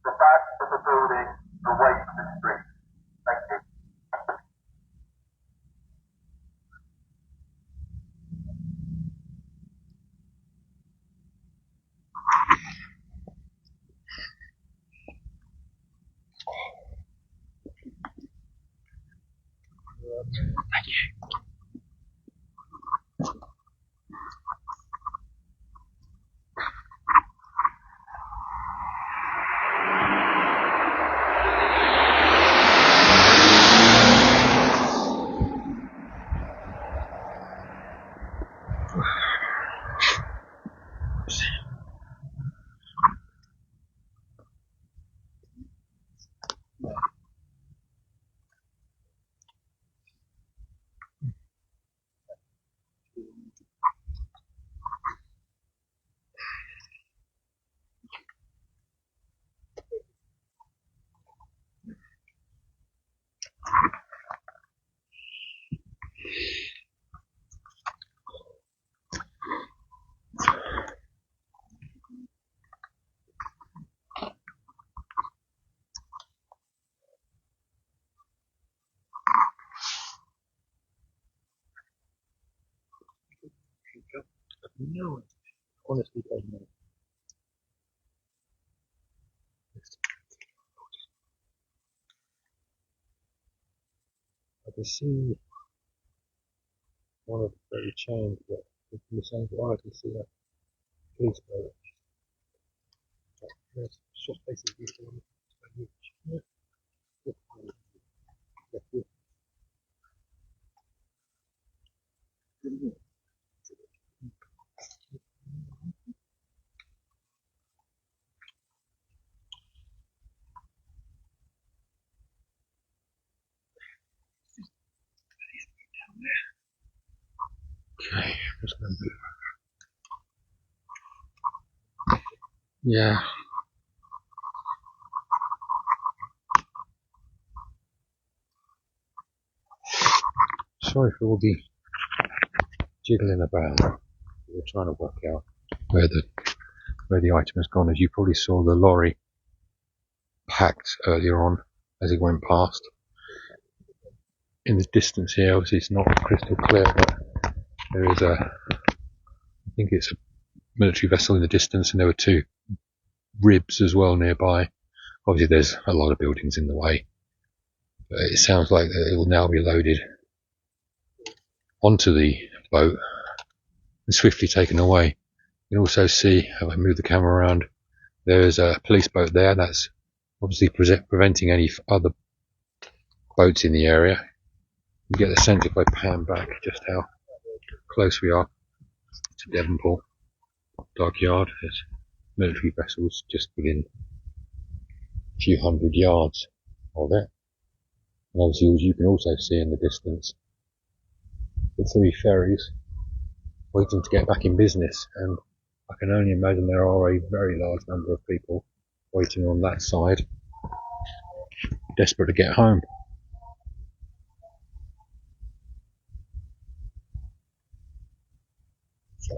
The back of the building away from the street. Thank you. Thank you. No, honestly don't know. I can see one of the very chains, but from the same I can see that police boat. There's short places you can Okay, just gonna move. Yeah. Sorry for all the jiggling about. We're trying to work out where the item has gone. As you probably saw, the lorry packed earlier on as it went past. In the distance here, obviously it's not crystal clear, but there is I think it's a military vessel in the distance, and there were two ribs as well nearby. Obviously there's a lot of buildings in the way, but it sounds like that it will now be loaded onto the boat and swiftly taken away. You can also see, if I move the camera around, there is a police boat there that's obviously preventing any other boats in the area. You get the sense if I pan back just how close we are to Devonport Dockyard. There's military vessels just within a few hundred yards of it. And obviously, as you can also see in the distance, the three ferries waiting to get back in business, and I can only imagine there are a very large number of people waiting on that side, desperate to get home. So,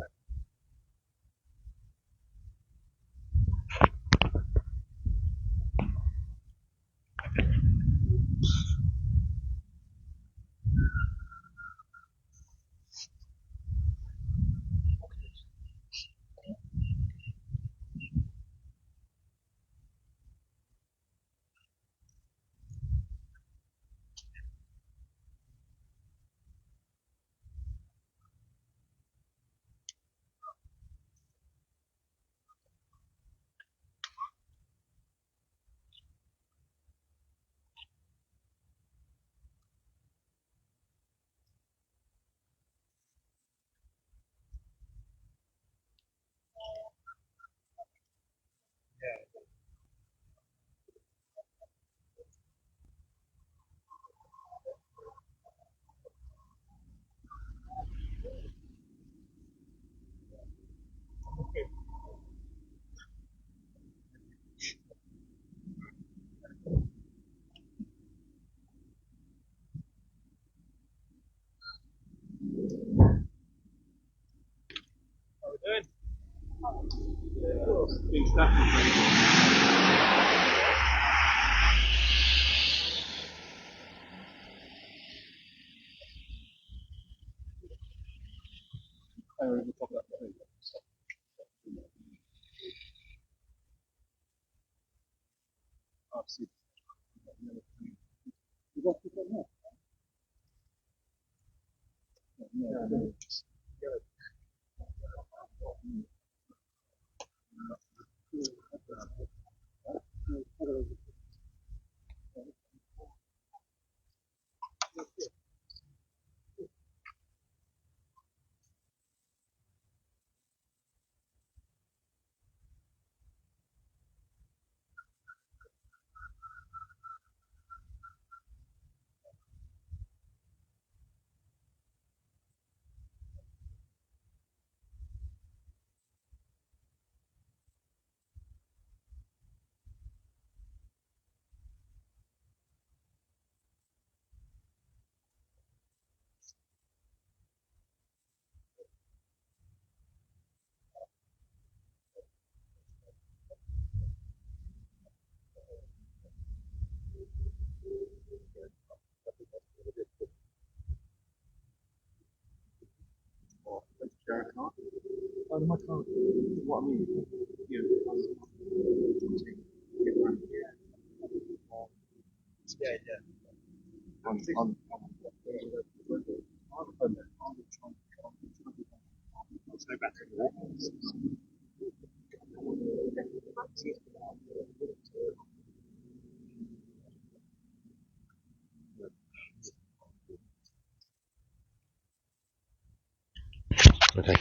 Okay,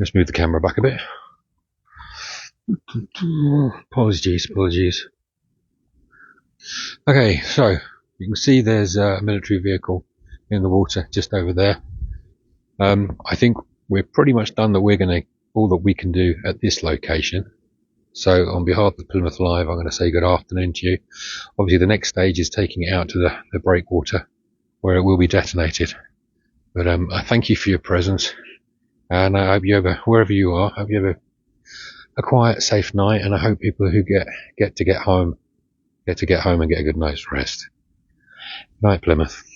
let's move the camera back a bit. Apologies. Okay, so you can see there's a military vehicle in the water just over there. I think we're pretty much done all that we can do at this location. So on behalf of Plymouth Live, I'm going to say good afternoon to you. Obviously the next stage is taking it out to the breakwater where it will be detonated. But I thank you for your presence, and I hope wherever you are, I hope you have a quiet, safe night, and I hope people who get home and get a good night's rest. Good night, Plymouth.